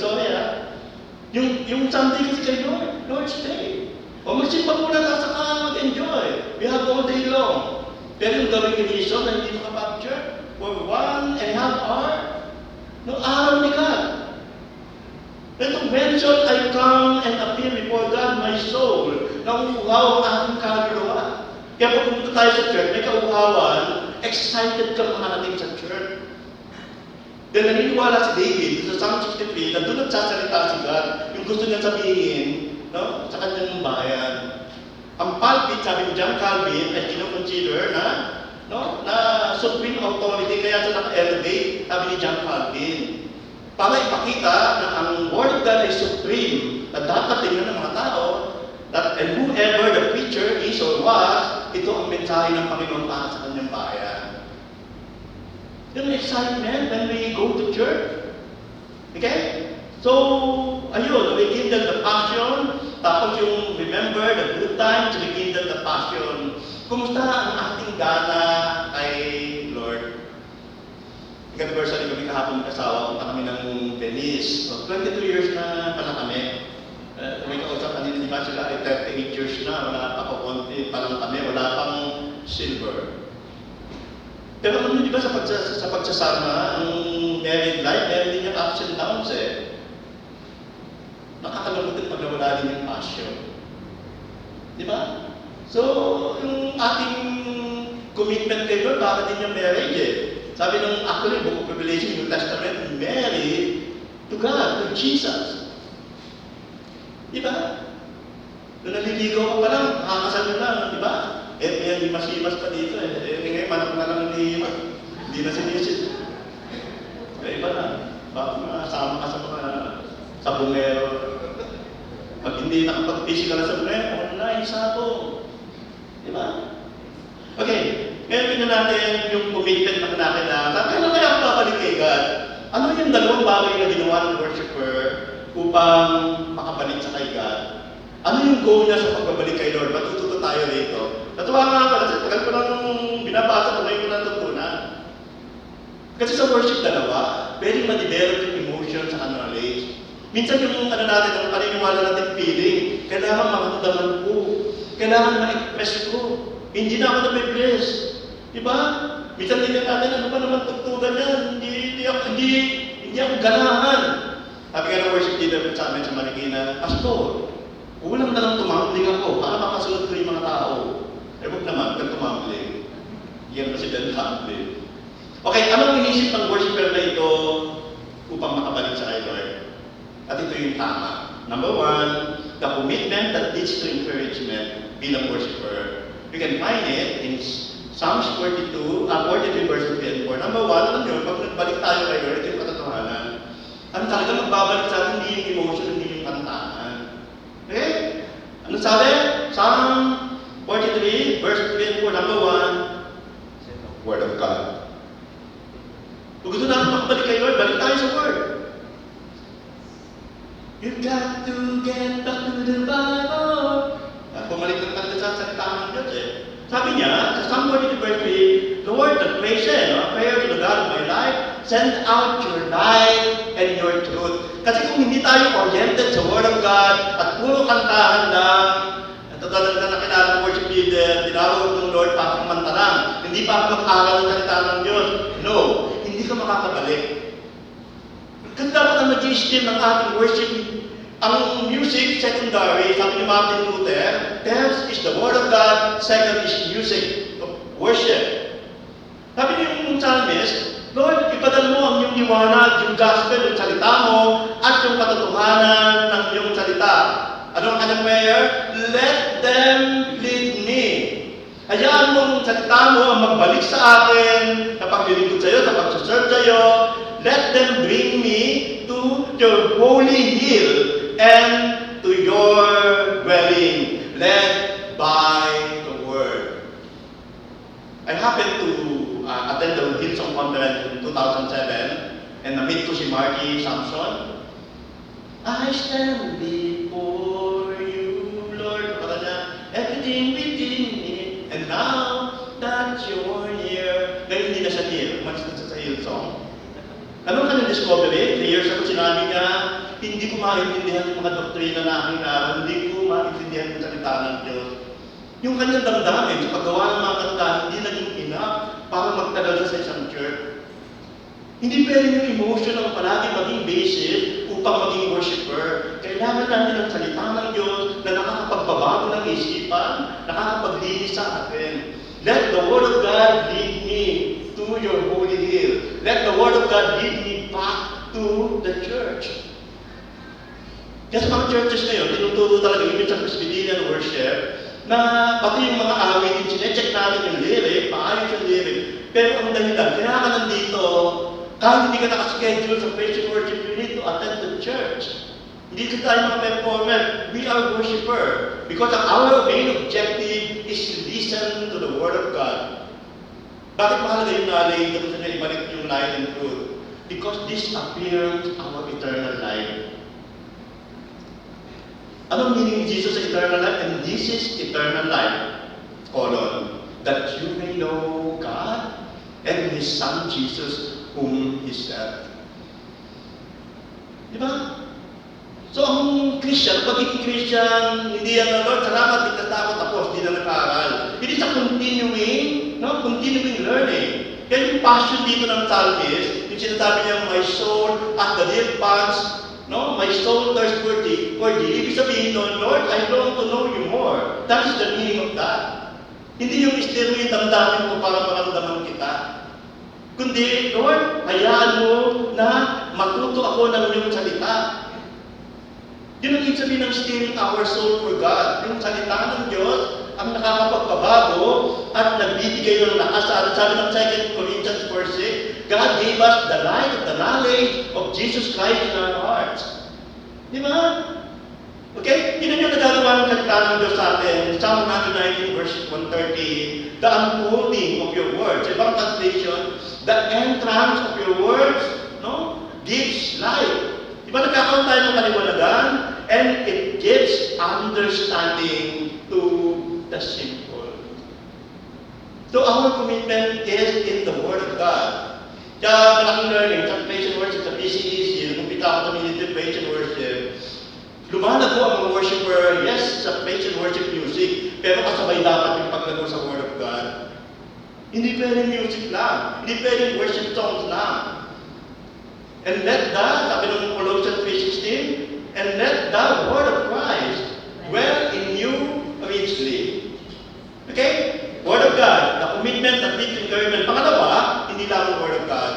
yung Sunday kasi kay Lord, Lord's Day. O magsimba muna ka saka mag-enjoy. We have all day long. Pero yung gawing reason na hindi makapag-church for 1.5 hour, no araw ni God. Ito, when shall I come and appear before God, my soul, na uuhaw ang aking kaluluwa. Kaya pag pumunta tayo sa church, may kauhawan, excited ka makarating sa church. Then naniniwala si David sa Psalm 63 na doon nagsasalita si God, yung gusto niya sabihin, no, sa kanyang bayan. Ang pulpit, sabi ni John Calvin, ay kinoconsider na supreme authority, kaya siya naka-elevate, sabi ni John Calvin. Para ipakita na ang Word of God ay supreme, na dapat tingnan ng mga tao, and whoever the preacher is or was, ito ang mensahe ng Panginoon para sa kanyang bayan. Yung excitement when we go to church. Okay? So, ayun, rekindle the passion, tapos yung remember the good times, rekindle the passion. Kumusta ang ating gana kay Lord? Anniversary kami kahapon kasawa, punta kami ng Venice. So, 22 years na pala kami. May kausap kanina, di ba sila ay 38 years na, wala pa konti pa lang kami, wala pang silver. Pero alam niyo, di ba sa pagsasama, ang married life, meron din yung ups and downs eh. Nakakalungkot at pagkawala din yung passion. Di ba? So, yung ating commitment kay Lord, baka din yung marriage eh. Sabi ng actually, Book of Revelation, New Testament, married to God, to Jesus. Di ba? Nung naliligaw ka pa lang, makakasal na lang, di ba? May himas-himas pa dito eh. Ngayon, manak na lang ng himas. Hindi na sinisid. Kaya iba na. Baka masama ka sa mga sabongero. Pag hindi nakapag-physical na sabongero, online sa ako. Di ba? Okay. Ngayon, tingnan natin yung commitment na natin na kailan kaya ako babalik kay God? Ano yung dalawang bagay na ginawa ng worshiper upang makabalik sa kay God? Ano yung goal niya sa pagbabalik kay Lord? Matututo tayo dito. Natuwa nga ako, kasi tagal ko nang binabasa ko ngayon ko nang tutunan. Kasi sa worship dalawa, pwedeng ma-develop yung emotion sa knowledge. Minsan yung natin, ang paniniwala natin feeling, kailangan makamdaman ko, kailangan ma-express ko. Hindi na ako na-bless. Diba? Minsan din natin, ano ba naman tugtugan yan? Hindi ako ganahan. Sabi nga ng worship leader sa amin sa Marikina, Pastor, ulang na lang tumambling ako para makasunod ko yung mga tao. Eh, huwag naman, kung tumambling. Yan kasi then tumbling. Okay, anong inisip ng worshiper na ito upang makabalik sa kay Lord? At ito yung tama. Number 1, the commitment that leads to encouragement bilang worshiper. You can find it in Psalms 43 verse 3 and 4. Number 1, alam nyo, pag nagbalik tayo kay Lord, ito yung katotohanan. Ang talaga magbabalik sa atin, hindi yung emotion, hindi yung kantahan. Okay? Ano sabi? Psalm 43 verse 3 and 4, number 1, Word of God. Kung gusto natin makabalik kay Lord, balik tayo sa Word. You've got to get back to the Bible. Pumalik lang tayo sa salita ng Diyos eh. Sabi niya, sa Psalm 42 verse 3, Lord, the prayer to the God of my life, send out your light and your truth. Kasi kung hindi tayo oriented sa Word of God at puro kantahan lang, talagang na nakilala ng worship leader, tinawag ng Lord pa mantalang, hindi pa mag-aral ng salita ng Diyos. No, hindi ka makakabalik. Kasi dapat ang nag-i-stream ng ating worship, ang music, secondary, sabi ni Martin Luther, first is the Word of God, second is music, worship. Sabi niyo yung psalmist, Lord, ipadal mo ang iyong liwanag, yung gospel, yung salita mo, at yung katotohanan ng iyong salita. Ano ang kanyang prayer? Let them lead me. Hayaan mo ang salita mo ang magbalik sa akin, sa paglilingkod sa iyo, sa pagsuserve sa iyo. Let them bring me to your holy hill and to your dwelling, led by the Word. I happened to attend the Hillsong Conference in 2007 and na-meet ko si Marky Samson. I stand before you, Lord, everything within me, and now that you're here, ngayon hindi na siya here, umalis na siya sa Hillsong. Anong kanyang discovery? 3 years ago sinabi niya, hindi ko maintindihan yung mga doktrina na aking naroon, hindi ko maintindihan yung salita ng Diyos. Yung kanyang damdamin sa paggawa ng mga kanta, hindi naging enough para magtagal sa isang church. Hindi pwede yung emotion ang palagi maging basis upang maging worshiper. Kailangan natin ang salita ng Diyos na nakakapagbabago ng isipan, nakakapaglinis sa atin. Let the Word of God lead me to your holy hill. Let the Word of God lead me back to the church. Kasi mga churches ngayon, tinuturo talaga yung sa Presbyterian worship na pati yung mga awitin, sinecheck natin yung lyric, maayos yung lyric. Pero ang dahilan, kaya ka nandito, kahit hindi ka nakaschedule sa praise and worship, you need to attend the church. Hindi ka tayo mga performer. We are worshiper. Because our main objective is to listen to the Word of God. Bakit mahalaga yung knowledge? Gusto niya ibalik yung light and truth. Because this appears our eternal life. Anong meaning ni Jesus sa eternal life? And this is eternal life. That you may know God and His Son Jesus whom He sent. Di ba? So ang Christian, pagiging Christian, hindi yan na, Lord, salamat, itatakot tapos, hindi na nag-aaral. It is a continuing learning. Kaya yung passion dito ng psalmist, yung sinasabi niya, my soul at the deep pants, my soul thirsts for thee. Ibig sabihin nun, Lord, I long to know you more. That is the meaning of that. Hindi yung istiro yung damdamin mo para maramdaman kita. Kundi, Lord, hayaan mo na matuto ako ng iyong salita. Yun ang ibig sabihin ng steering our soul for God. Yung salita ng Diyos ang nakakapagpabago at nagbibigay ng lakas sa atin. Sabi ng 2 Corinthians 4:6, God gave us the light of the knowledge of Jesus Christ in our hearts. Di ba? Okay? Yun yung nagagawa ng salita ng Diyos sa atin. Psalm 119 verse 130, the unfolding of your words. Ibang translation, the entrance of your words gives light. Diba nagkakaroon tayo ng kaliwanagan? And it gives understanding to the simple. So our commitment is in the Word of God. Kaya malaking learning sa praise and worship sa PCEC, nagpumpita ako sa ministry praise and worship, lumalago ang mga worshiper, yes, sa praise and worship music, pero kasabay dapat yung paglago sa Word of God. Hindi pwedeng music lang. Hindi pwedeng worship songs lang. And let that, sabi ng Colossians 3:16, and let the Word of Christ dwell in you richly. Okay? Word of God, the commitment, the faith, encouragement. Pangalawa, hindi lang ang Word of God.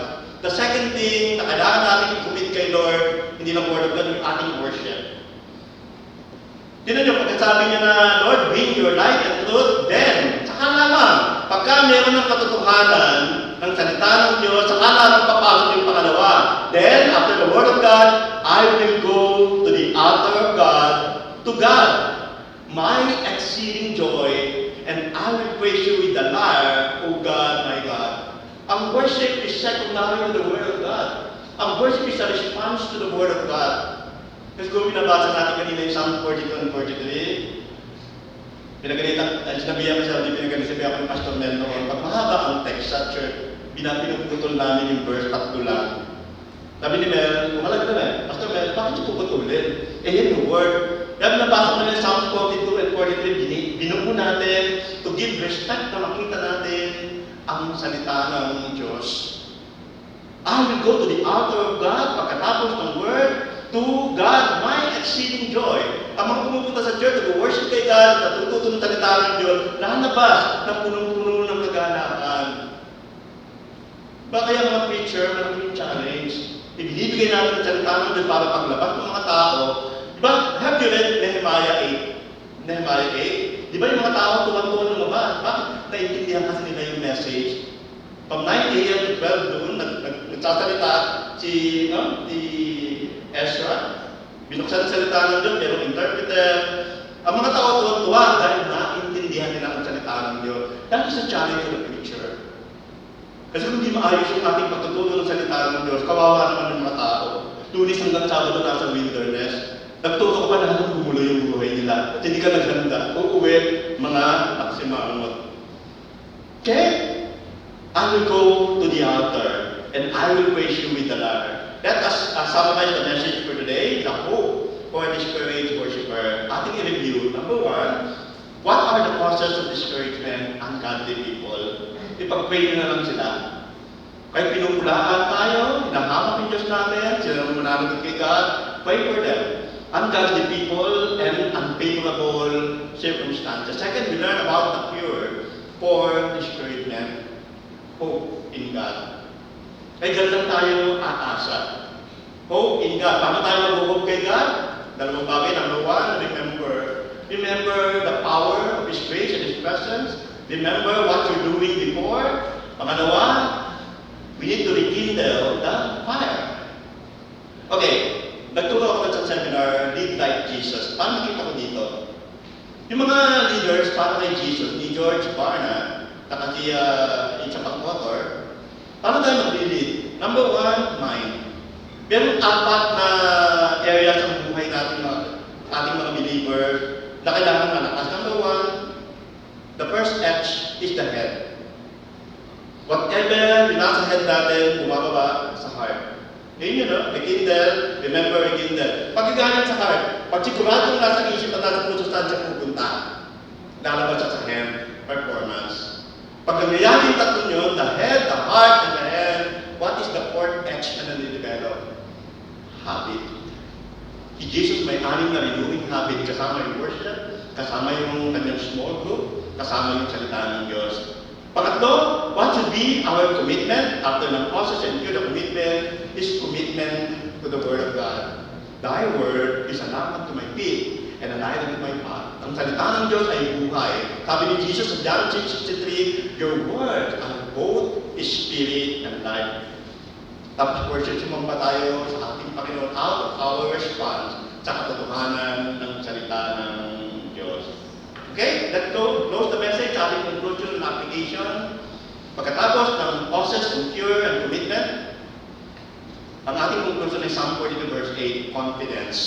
The second thing na kailangan natin i-commit kay Lord, hindi lang Word of God, yung ating worship. Tinan niyo, pagkasabi niya na, Lord, bring your light and truth, then, saka lamang, pagka meron ng katotohanan ng salita ng Diyos, saka lamang papasok yung pangalawa. Then, after the Word of God, I will go to the altar of God, to God. My exceeding joy and I will praise you with the lyre, O God, my God. Ang worship is secondary to the Word of God. Ang worship is a response to the Word of God. Kasi kung binabasa natin kanina yung Psalm 42 and 43, sinabihan ko siya, hindi pinagalisabi ako ng Pastor Mel noon. Pag mahaba ang text sa church, pinuputol namin yung verse, tatlo lang. Sabi ni Mel, umalag na Pastor Mel, bakit yung puputulin? Yan yung word. Kaya nabasa mo na yung Psalm 42 and 43, binuo natin to give respect na makita natin ang salita ng Diyos. I will go to the altar of God, pagkatapos ng word, to God, my exceeding joy. Ang mga pumupunta sa church, nag-worship kay God, natututo ng salita ng Diyos, lalabas na punong-puno ng kaganapan. Ba kaya mga preacher, maraming challenge. Ibinibigay natin ang salita ng Diyos para paglabas ng mga tao. Diba, have you read Nehemiah 8? Nehemiah 8? Diba yung mga tao tuwan-tuwan lumabas? Bakit? Naintindihan kasi nila yung message. From 9 a.m. to 12 doon, nagsasalita si Ezra. Binuksan ang salita ng Diyos, merong interpreter. Ang mga tao tuwan-tuwa dahil naintindihan nila ang salita ng Diyos. That is a challenge to the preacher. Kasi kung hindi maayos yung ating pagtutulong ng salita ng Diyos, kawawa naman ng mga tao. Lunes hanggang Sabado nasa wilderness. Nagtuto pa na hanggang gumulo yung buhay nila. At hindi ka naghanda. Uuwi, mga naksimangot. Okay? I will go to the altar and I will praise you with the lyre. Let us summarize the message for today, the hope for a discouraged worshiper. Ating i-review. Number one, what are the causes of discouragement and ungodly people? Ipag-pray na lang sila. Kahit pinupulaan tayo, hinahamak yung Diyos natin, sila naman mananagot kay God, pray for them. Ungodly people and unfavorable circumstances. Second, we learn about the cure for discouragement. Hope in God. Kaya dyan lang tayo aasa. Hope in God. Paano tayo mag-hope kay God? Dalawang bagay. Number one, remember. Remember the power of His grace and His presence. Remember what you're doing before. Pangalawa, we need to rekindle the fire. Okay, nagturo ako sa seminar, Lead Like Jesus. Paano nakita ko dito? Yung mga leaders para kay Jesus, ni George Barna, saka si Ichapak Motor, paano tayo mag-lead? Number one, mind. Meron apat na areas ng buhay natin, ating mga believers, na kailangan malakas. Number one, the first H is the head. Whatever yung nasa head natin, bumababa sa heart. Yun yun, rekindle, remember, rekindle. Pagkagaling sa heart, pag siguradong nasa isip at nasa puso saan siya pupunta, lalabas siya sa hand, performance. Pag nangyayari yung tatlong yun, the head, the heart, and the head, what is the fourth H na nanidevelop? Habit. Si Jesus may anim na renewing habit, kasama yung worship, kasama yung kanyang small group, kasama yung salita ng Diyos. Pangatlo, what should be our commitment? After ng process and the commitment is commitment to the Word of God. Thy Word is a lamp unto my feet and a light unto my path. Ang salita ng Diyos ay buhay. Sabi ni Jesus sa John 6:63, your words are both spirit and life. Tapos worship, sumamba tayo sa ating Panginoon out of our response sa katotohanan ng salita ng Diyos. Okay, let's go. Close the message, ating conclusion and application. Pagkatapos ng process and cure and commitment, ang ating conclusion ay Psalm 42 verse 8, confidence.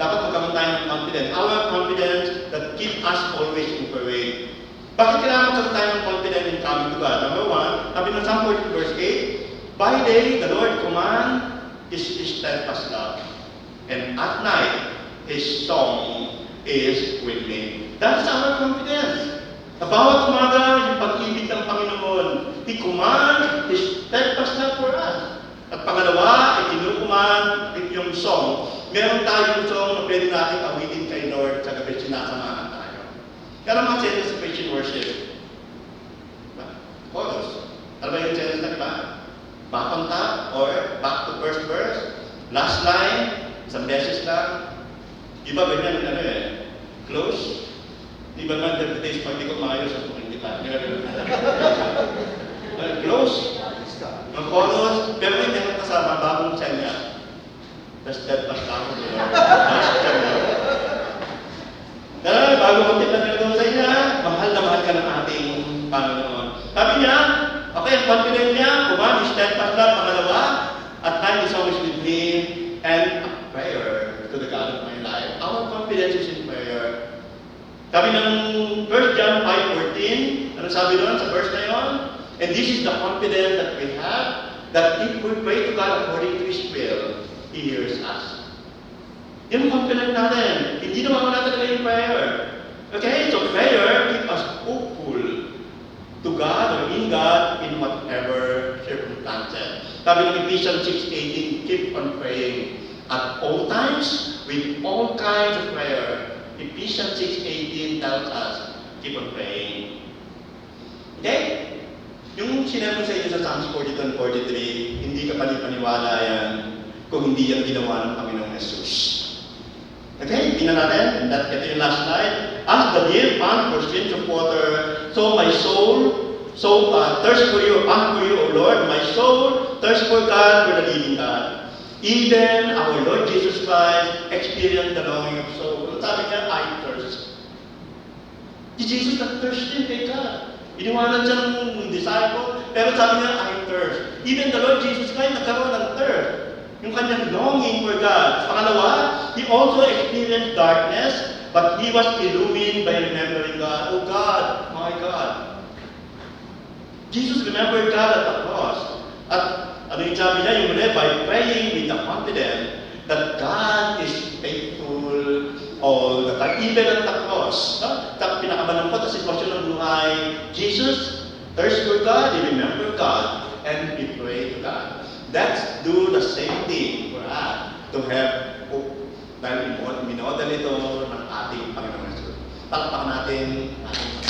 Dapat magkaroon tayo ng confidence. Our confidence that keep us always in parade. Bakit kailangan magkaroon tayo ng confidence in coming to God? Number one, sabi ng Psalm 42 verse 8, by day, the Lord command His steadfast love. And at night, His song is with me. That's our confidence. Sa bawat umaga, yung pag-ibig ng Panginoon, He command His steadfast love for us. At pangalawa, ikinukuman yung song. Meron tayong song na pwede natin awitin kay Lord sa gabi sinasamahan tayo. Kaya naman sentence sa Christian worship. Chorus. Ano ba yung sentence na iba? Back on top or back to first verse. Last line, isang beses lang. Iba ganyan, close. Iba naman interpretation, pag di ko maayos ang pagkita. Close. Ang chorus, pero hindi naman kasama bagong senya. The steadfast love of the Lord. Bago magkita ng doon sa inyo, mahal na mahal ka ng confident niya. One, is steadfast love. Pangalawa, at time is always with me. And prayer to the God of my life. Our confidence is in prayer. Sabi ng 1 John 5:14, ano sabi doon sa verse na yun? And this is the confidence that we have, that if we pray to God according to His will, He hears us. Yung confident natin, hindi nawawala talaga yung prayer. Okay, so prayer keep us hopeful to God or in God in whatever circumstances. Sabi ng Ephesians 6:18, keep on praying at all times with all kinds of prayer. Ephesians 6:18 tells us, keep on praying. Okay? Yung sinabi sa inyo sa Psalms 42 and 43, hindi ka panipaniwala yan kung hindi yan ginawa ng Panginoong Jesus. Okay? Tingnan natin. Ito yung last slide. As the deer pant for streams of water, so my soul thirst for you, pant for you, O Lord. My soul thirst for God, for the living God. Even our Lord Jesus Christ experienced the longing of soul. Sabi niya, I thirst. Si Jesus nag-thirst din kay God. Iniwanan siya ng disciple, pero sabi niya, I thirst. Even the Lord Jesus Christ nagkaroon ng thirst. Yung kanyang longing for God. Pangalawa, He also experienced darkness, but He was illumined by remembering God. Oh God, my God. Jesus remembered God at the cross. At ano yung sabi niya, yung muli, by praying with the confidence that God is faithful all the time, even at the cross. At pinakamalungkot na sitwasyon ng buhay, Jesus thirst for God, He remember God, and He pray to God. Let's do the same thing for us to have hope. Dahil minodal ito ng ating Panginoon Jesus. Palakpakan natin ating Panginoon.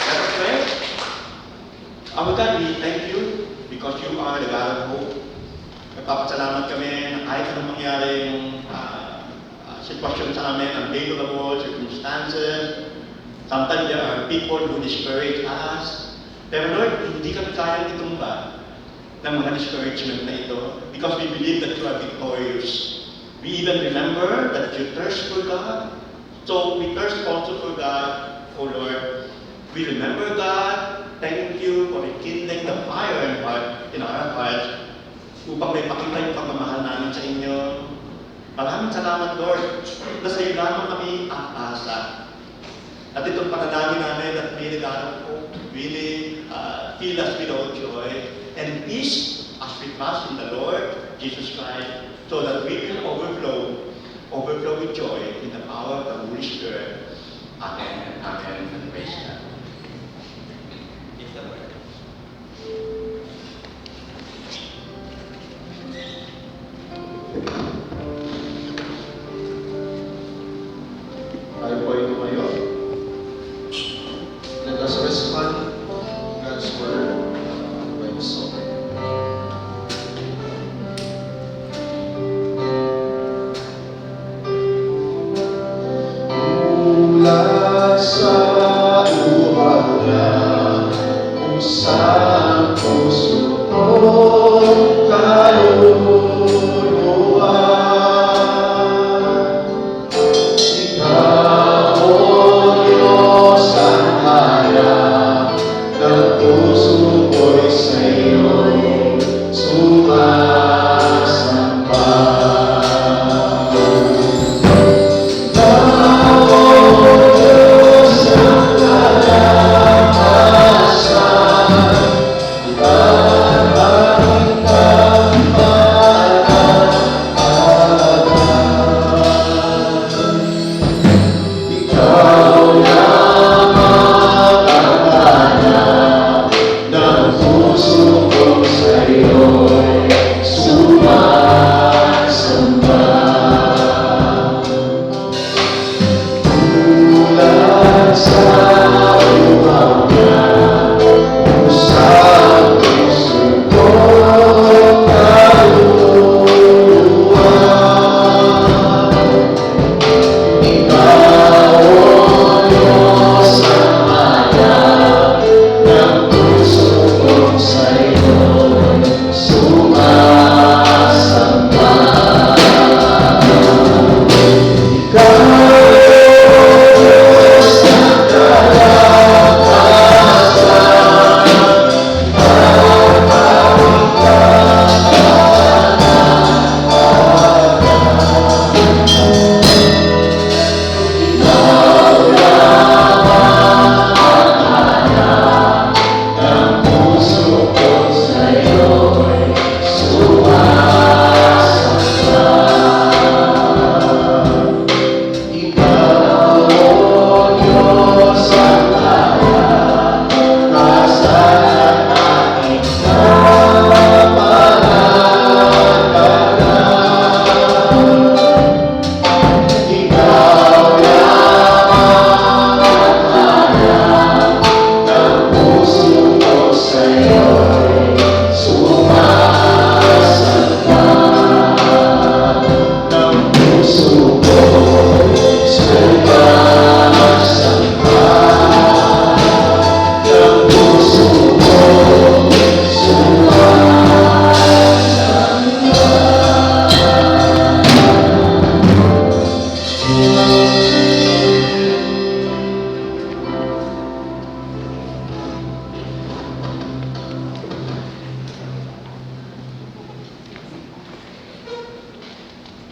Let us pray. Our God, we thank you because you are the God of hope. Nagpapasalamat kami na kahit anong mangyaring sitwasyon sa amin, unfavorable circumstances, sometimes there are people who discourage us. Pero Lord, hindi kami kayang itumba ng mga discouragement na ito because we believe that you are victorious. We even remember that you thirst for God. So we thirst also for God, O Lord. We remember God. Thank you for rekindling the fire in our hearts upang may pakita yung pagmamahal namin sa inyo. Maraming salamat, Lord, na sa iyo lamang kami aasa. At itong panalangin namin that really God of hope really fill us with all joy and peace as we trust in the Lord Jesus Christ so that we will overflow with joy in the power of the Holy Spirit. Amen. Amen. And praise God. It's the word. Tayo po ay tumayo. Let us respond to God's word by the song. Mula sa umaga, usang puso ko kaluluwa.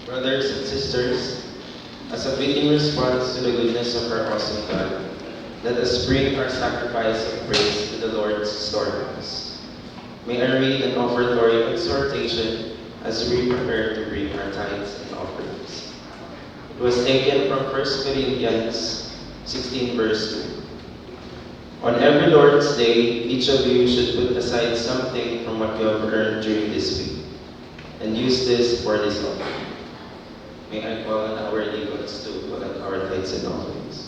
Brothers and sisters, as a fitting response to the goodness of our awesome God, let us bring our sacrifice of praise to the Lord's storehouse. May I read and offertory exhortation as we prepare to bring our tithes and offerings. It was taken from 1 Corinthians 16 verse 2. On every Lord's Day, each of you should put aside something from what you have earned during this week, and use this for this offering. May I call on our deacons to collect our tithes and offerings.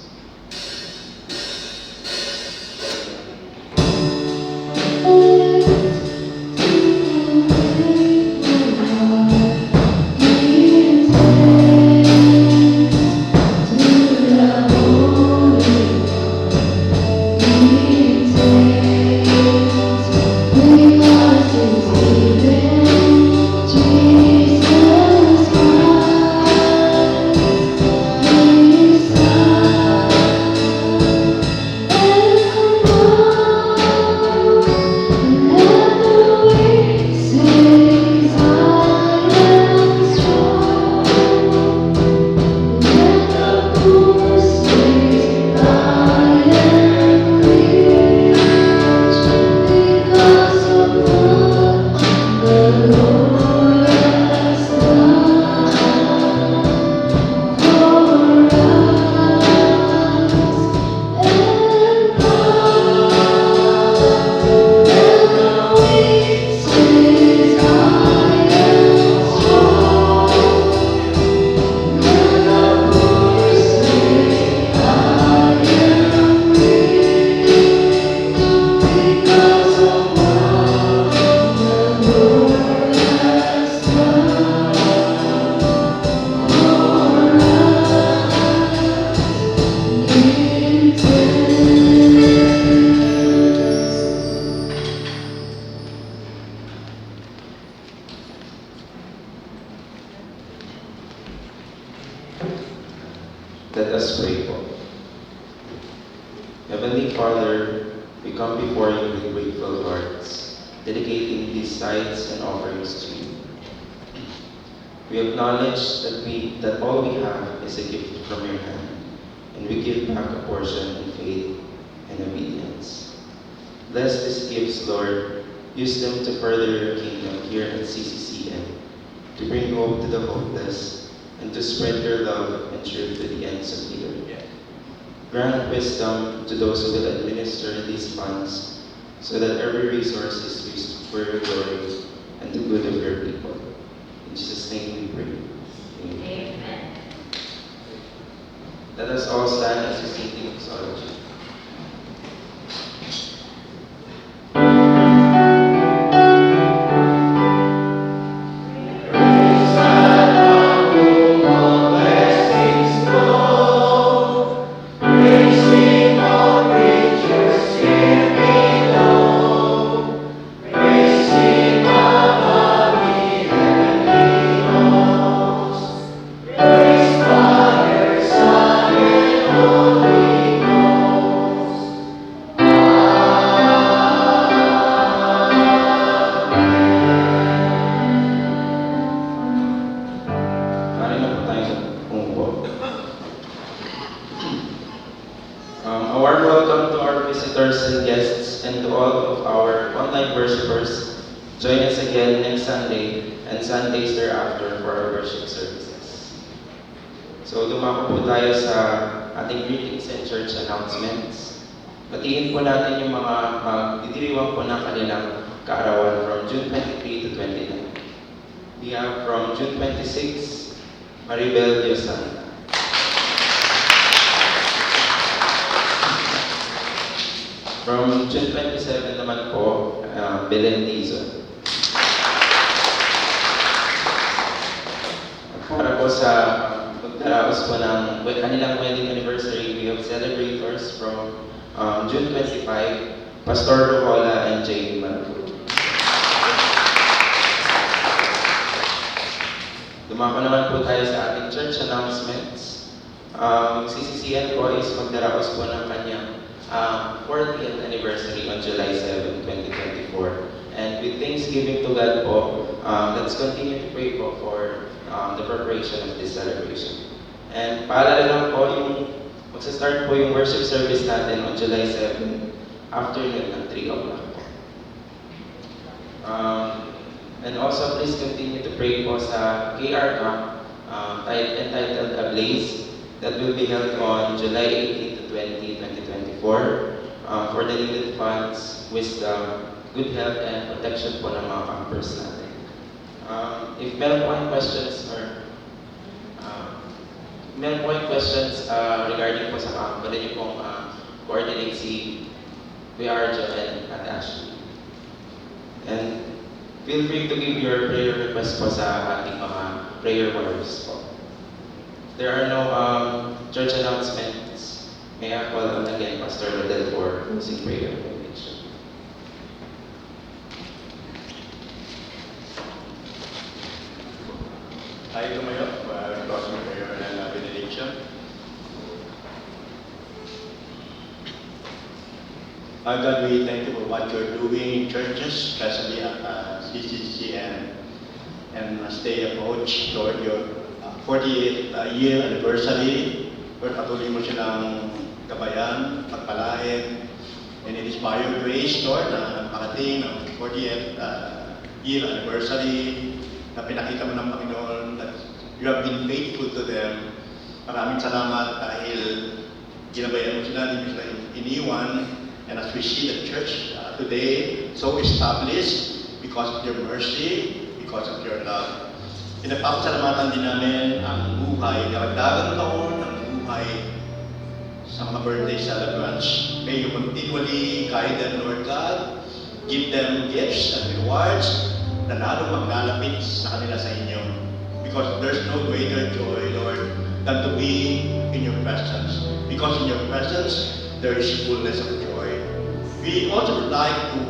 Let us pray for. Heavenly Father, we come before you with grateful hearts, dedicating these tithes and offerings to you. We acknowledge that all we have is a gift from your hand, and we give back a portion in faith and obedience. Bless these gifts, Lord. Use them to further your kingdom here at CCCM, to bring hope to the hopeless, and to spread your love and truth to the ends of the earth. Grant wisdom to those who will administer these funds, so that every resource is used for your glory and the good of your people. In Jesus' name we pray. Amen. Let us all stand as we sing the doxology. A warm welcome to our visitors and guests and to all of our online worshipers. Join us again next Sunday and Sundays thereafter for our worship services. So dumako po tayo sa ating greetings and church announcements. Batiin po natin yung mga magdidiriwang po ng kanilang kaarawan from June 23 to 29. We have from June 26, Maribel Diosan. From June 27 naman po, Belen Dizon. Para po sa pagdaraos po ng kanilang wedding anniversary, we have celebrators from June 25, Pastor Rohola and Jane Malco. Dumako naman po tayo sa ating church announcements. CCCN po is magdaraos po ng kanyang 40th anniversary on July 7, 2024. And with thanksgiving to God po, let's continue to pray po for the preparation of this celebration. And paalala lang po, magsa-start po yung worship service natin on July 7, afternoon at 3 o'clock po. And also, please continue to pray po sa KR Camp entitled Ablaze that will be held on July 18 to 20, 2024 for the needed funds, wisdom, good health, and protection po ng mga campers natin. If meron po kayong questions regarding po sa camp, pwede niyo pong coordinate si Kuya Arjo and Ate Ashley. And feel free to give your prayer request po sa ating mga prayer warriors po. There are no church announcements. May I call on again Pastor Rodel for closing prayer and benediction. Tayo tumayo para closing prayer and benediction. God, we thank you for what you're doing in churches, especially at CCC and as they approach toward your 40th year anniversary. Lord, patuloy mo silang gabayan, pagpalain, and it is by your grace, Lord, na makarating ng 40th year anniversary na pinakita mo ng Panginoon that you have been faithful to them. Maraming salamat dahil ginabayan mo sila, hindi mo sila iniwan. And as we see the church today, so established because of your mercy, because of your love. Pinagpapasalamatan din namin ang buhay, karagdagang taon ng buhay sa mga birthday celebrants. May you continually guide them, Lord God. Give them gifts and rewards na lalo maglalapit sa kanila sa inyo. Because there's no greater joy, Lord, than to be in your presence. Because in your presence, there is fullness of joy. We also would like to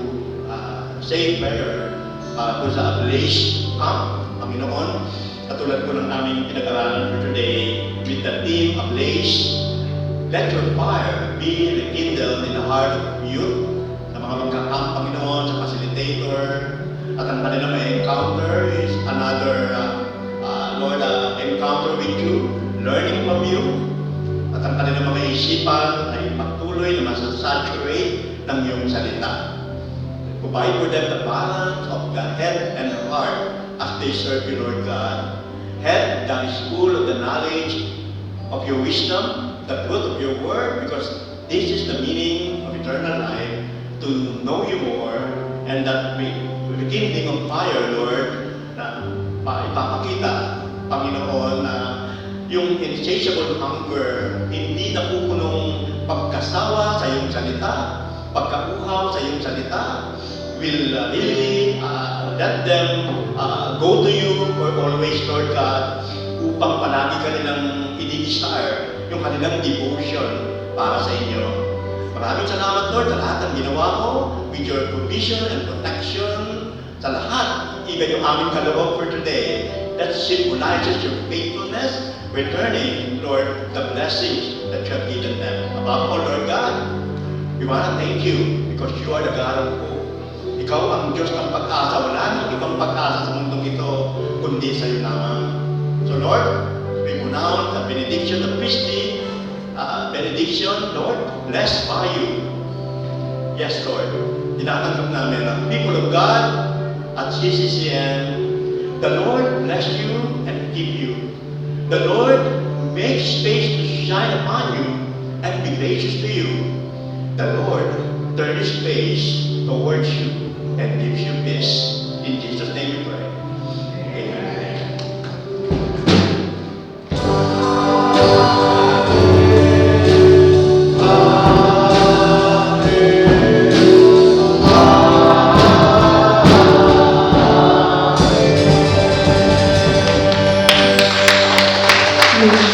say prayer to sa Ablaze Camp, Panginoon. Katulad po ng aming pinag-aralan for today with the theme Ablaze. Let your fire be rekindled in the heart of youth na mga magka-camp, Panginoon, sa facilitator. At ang kanila may encounter is another, Lord, encounter with you, learning from you. At ang kanila mga isipan ay patuloy na masasaturate ng iyong salita. Provide for them the balance of the head and the heart as they serve you, Lord God. Head that is full of the knowledge of your wisdom, the truth of your word, because this is the meaning of eternal life, to know you more, and that we rekindling of fire, Lord, na ipapakita, Panginoon, na yung insatiable hunger, hindi napupunong pagkasawa sa iyong salita, pagkakuhaw sa iyong salita, will really let them go to you for always, Lord God, upang palagi ka nilang i-desire yung kanilang devotion para sa inyo. Maraming salamat, Lord, sa lahat ng ginawa mo with your provision and protection sa lahat, even yung aming kaloob for today, that symbolizes your faithfulness, returning, Lord, the blessings that you have given them. Above all, Lord God, we want to thank you because you are the God of hope. Ikaw ang Diyos ng pag-asa. Wala nang ibang pag-asa sa mundong ito, kundi sa iyo lamang. So Lord, we pronounce the benediction, the priestly benediction, Lord, blessed by you. Yes, Lord, tinatanggap namin ang people of God at CCCN. The Lord bless you and keep you. The Lord make space to shine upon you and be gracious to you. The Lord turn His face towards you and gives you peace. In Jesus' name we pray. Amen.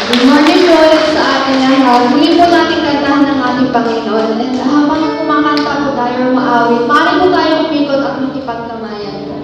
Good morning po sa ating lahat. Muli po natin kantahan ng ating Panginoon. At habang kumakanta po tayo maawit, maaari po tayo umikot at makipagtamayan po.